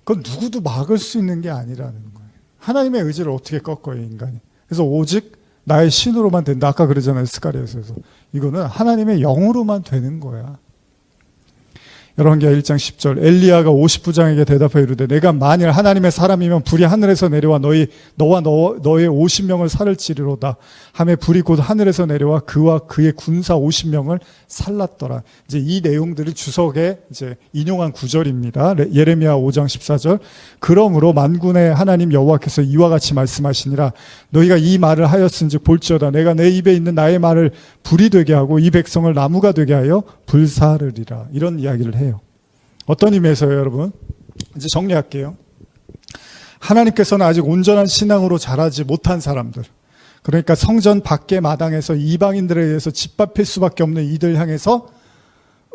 그건 누구도 막을 수 있는 게 아니라는 거예요. 하나님의 의지를 어떻게 꺾어요, 인간이. 그래서 오직 나의 신으로만 된다. 아까 그러잖아요, 스가랴서에서. 이거는 하나님의 영으로만 되는 거야. 열왕기하 1장 10절 엘리야가 50부장에게 대답하여 이르되 내가 만일 하나님의 사람이면 불이 하늘에서 내려와 너와 너의 50명을 살을지리로다 하매 불이 곧 하늘에서 내려와 그와 그의 군사 50명을 살랐더라. 이제 이 내용들을 주석에 이제 인용한 구절입니다. 예레미야 5장 14절 그러므로 만군의 하나님 여호와께서 이와 같이 말씀하시니라 너희가 이 말을 하였은즉 볼지어다 내가 내 입에 있는 나의 말을 불이 되게 하고 이 백성을 나무가 되게 하여 불사르리라. 이런 이야기를 해요. 어떤 의미에서요, 여러분? 이제 정리할게요. 하나님께서는 아직 온전한 신앙으로 자라지 못한 사람들, 그러니까 성전 밖의 마당에서 이방인들에 의해서 짓밟힐 수밖에 없는 이들 향해서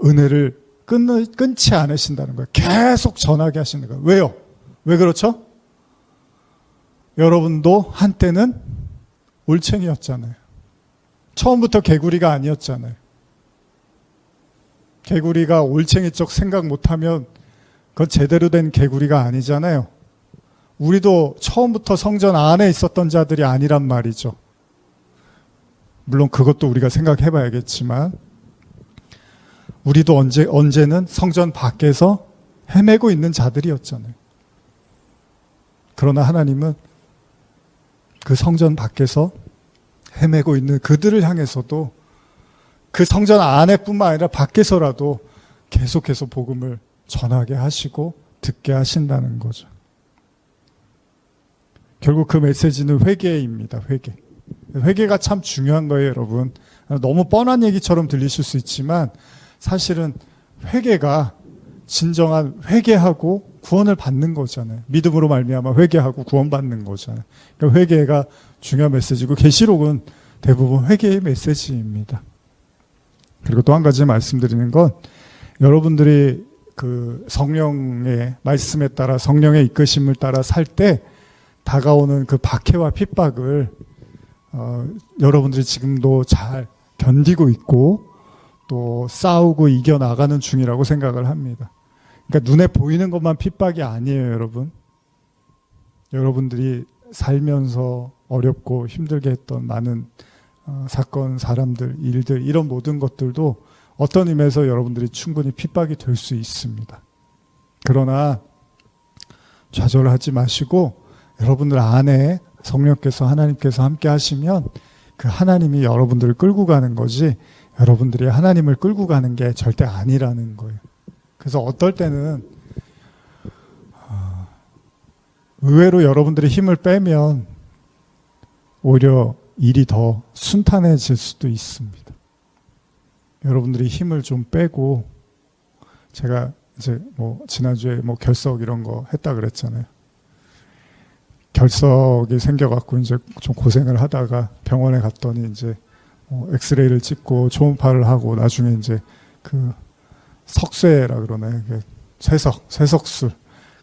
은혜를 끊지 않으신다는 거예요. 계속 전하게 하시는 거예요. 왜요? 왜 그렇죠? 여러분도 한때는 올챙이였잖아요. 처음부터 개구리가 아니었잖아요. 개구리가 올챙이 쪽 생각 못하면 그건 제대로 된 개구리가 아니잖아요. 우리도 처음부터 성전 안에 있었던 자들이 아니란 말이죠. 물론 그것도 우리가 생각해 봐야겠지만 우리도 언제는 성전 밖에서 헤매고 있는 자들이었잖아요. 그러나 하나님은 그 성전 밖에서 헤매고 있는 그들을 향해서도 그 성전 안에뿐만 아니라 밖에서라도 계속해서 복음을 전하게 하시고 듣게 하신다는 거죠. 결국 그 메시지는 회개입니다. 회개가 참 중요한 거예요, 여러분. 너무 뻔한 얘기처럼 들리실 수 있지만 사실은 회개가 진정한 회개하고 구원을 받는 거잖아요. 믿음으로 말미암아 회개하고 구원받는 거잖아요. 그러니까 회개가 중요한 메시지고 계시록은 대부분 회개의 메시지입니다. 그리고 또 한 가지 말씀드리는 건 여러분들이 그 성령의 말씀에 따라 성령의 이끄심을 따라 살 때 다가오는 그 박해와 핍박을 여러분들이 지금도 잘 견디고 있고 또 싸우고 이겨나가는 중이라고 생각을 합니다. 그러니까 눈에 보이는 것만 핍박이 아니에요, 여러분. 여러분들이 살면서 어렵고 힘들게 했던 많은 사건, 사람들, 일들 이런 모든 것들도 어떤 의미에서 여러분들이 충분히 핍박이 될 수 있습니다. 그러나 좌절하지 마시고 여러분들 안에 성령께서 하나님께서 함께 하시면 그 하나님이 여러분들을 끌고 가는 거지 여러분들이 하나님을 끌고 가는 게 절대 아니라는 거예요. 그래서 어떨 때는 의외로 여러분들이 힘을 빼면 오히려 일이 더 순탄해질 수도 있습니다. 여러분들이 힘을 좀 빼고 제가 이제 지난주에 결석 이런 거 했다 그랬잖아요. 결석이 생겨갖고 이제 좀 고생을 하다가 병원에 갔더니 이제 엑스레이를 찍고 초음파를 하고 나중에 이제 그 석쇠라 그러나요? 쇠석술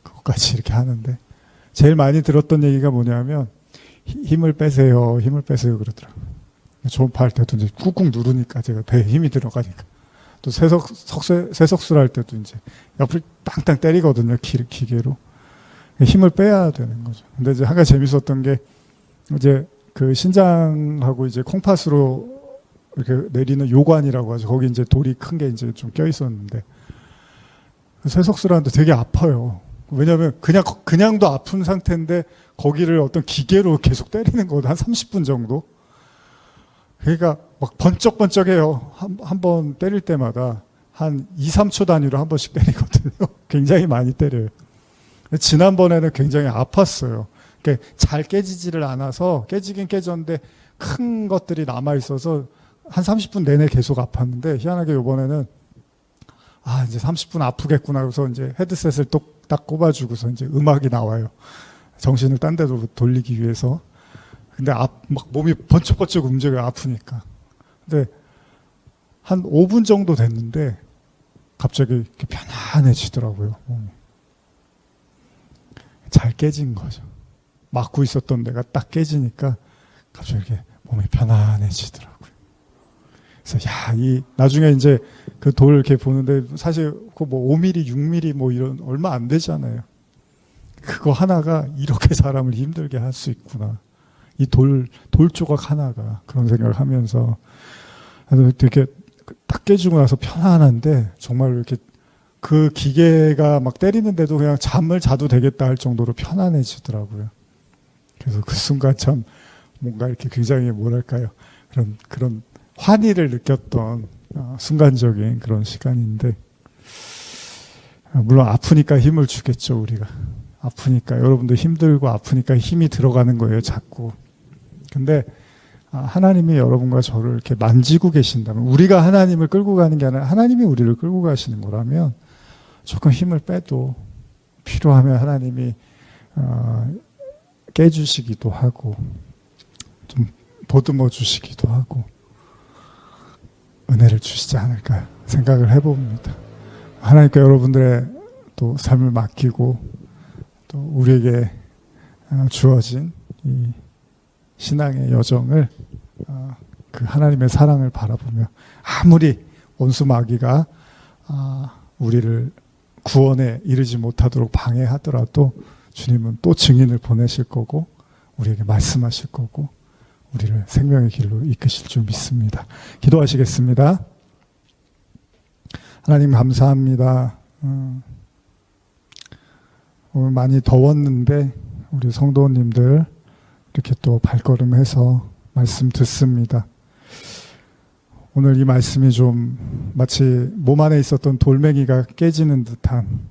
그것까지 이렇게 하는데 제일 많이 들었던 얘기가 뭐냐면 힘을 빼세요 그러더라고요. 초음파 할 때도 이제 꾹꾹 누르니까 제가 배에 힘이 들어가니까 또 쇠석술 할 때도 이제 옆을 땅땅 때리거든요. 기계로. 힘을 빼야 되는 거죠. 근데 이제 한 가지 재밌었던 게 이제 그 신장하고 이제 콩팥으로 이렇게 내리는 요관이라고 하죠. 거기 이제 돌이 큰 게 이제 좀 껴 있었는데 쇠석술하는데 되게 아파요. 왜냐하면 그냥도 아픈 상태인데 거기를 어떤 기계로 계속 때리는 거거든. 한 30분 정도. 그러니까 막 번쩍번쩍해요. 한 번 때릴 때마다 한 2, 3초 단위로 한 번씩 때리거든요. 굉장히 많이 때려요. 지난번에는 굉장히 아팠어요. 잘 깨지지를 않아서 깨지긴 깨졌는데 큰 것들이 남아있어서 한 30분 내내 계속 아팠는데 희한하게 이번에는 이제 30분 아프겠구나 그래서 이제 헤드셋을 딱 꼽아주고서 이제 음악이 나와요. 정신을 딴 데로 돌리기 위해서. 근데 막 몸이 번쩍번쩍 움직여요. 아프니까. 근데 한 5분 정도 됐는데 갑자기 이렇게 편안해지더라고요. 몸이. 잘 깨진 거죠. 막고 있었던 데가 딱 깨지니까 갑자기 이렇게 몸이 편안해지더라고요. 그래서 나중에 이제 그 돌 이렇게 보는데 사실 그 뭐 5mm, 6mm 뭐 이런 얼마 안 되잖아요. 그거 하나가 이렇게 사람을 힘들게 할 수 있구나. 이 돌 조각 하나가 그런 생각을 하면서 되게 딱 깨지고 나서 편안한데 정말 이렇게 그 기계가 막 때리는데도 그냥 잠을 자도 되겠다 할 정도로 편안해지더라고요. 그래서 그 순간 참 뭔가 이렇게 굉장히 뭐랄까요. 그런 환희를 느꼈던 순간적인 그런 시간인데, 물론 아프니까 힘을 주겠죠, 우리가. 아프니까. 여러분도 힘들고 아프니까 힘이 들어가는 거예요, 자꾸. 근데 하나님이 여러분과 저를 이렇게 만지고 계신다면, 우리가 하나님을 끌고 가는 게 아니라 하나님이 우리를 끌고 가시는 거라면 조금 힘을 빼도 필요하면 하나님이 깨주시기도 하고 좀 보듬어 주시기도 하고 은혜를 주시지 않을까 생각을 해봅니다. 하나님께 여러분들의 또 삶을 맡기고 또 우리에게 주어진 이 신앙의 여정을 그 하나님의 사랑을 바라보며, 아무리 원수 마귀가 우리를 구원에 이르지 못하도록 방해하더라도 주님은 또 증인을 보내실 거고 우리에게 말씀하실 거고 우리를 생명의 길로 이끄실 줄 믿습니다. 기도하시겠습니다. 하나님 감사합니다. 오늘 많이 더웠는데 우리 성도님들 이렇게 또 발걸음해서 말씀 듣습니다. 오늘 이 말씀이 좀 마치 몸 안에 있었던 돌멩이가 깨지는 듯한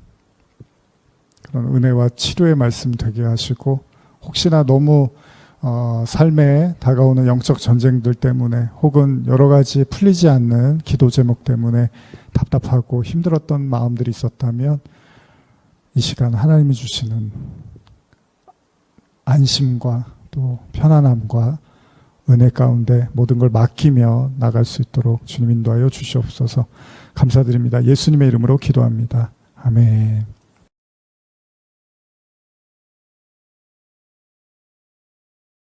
그런 은혜와 치료의 말씀 되게 하시고, 혹시나 너무 삶에 다가오는 영적 전쟁들 때문에 혹은 여러 가지 풀리지 않는 기도 제목 때문에 답답하고 힘들었던 마음들이 있었다면 이 시간 하나님이 주시는 안심과 또 편안함과 은혜 가운데 모든 걸 맡기며 나갈 수 있도록 주님 인도하여 주시옵소서. 감사드립니다. 예수님의 이름으로 기도합니다. 아멘.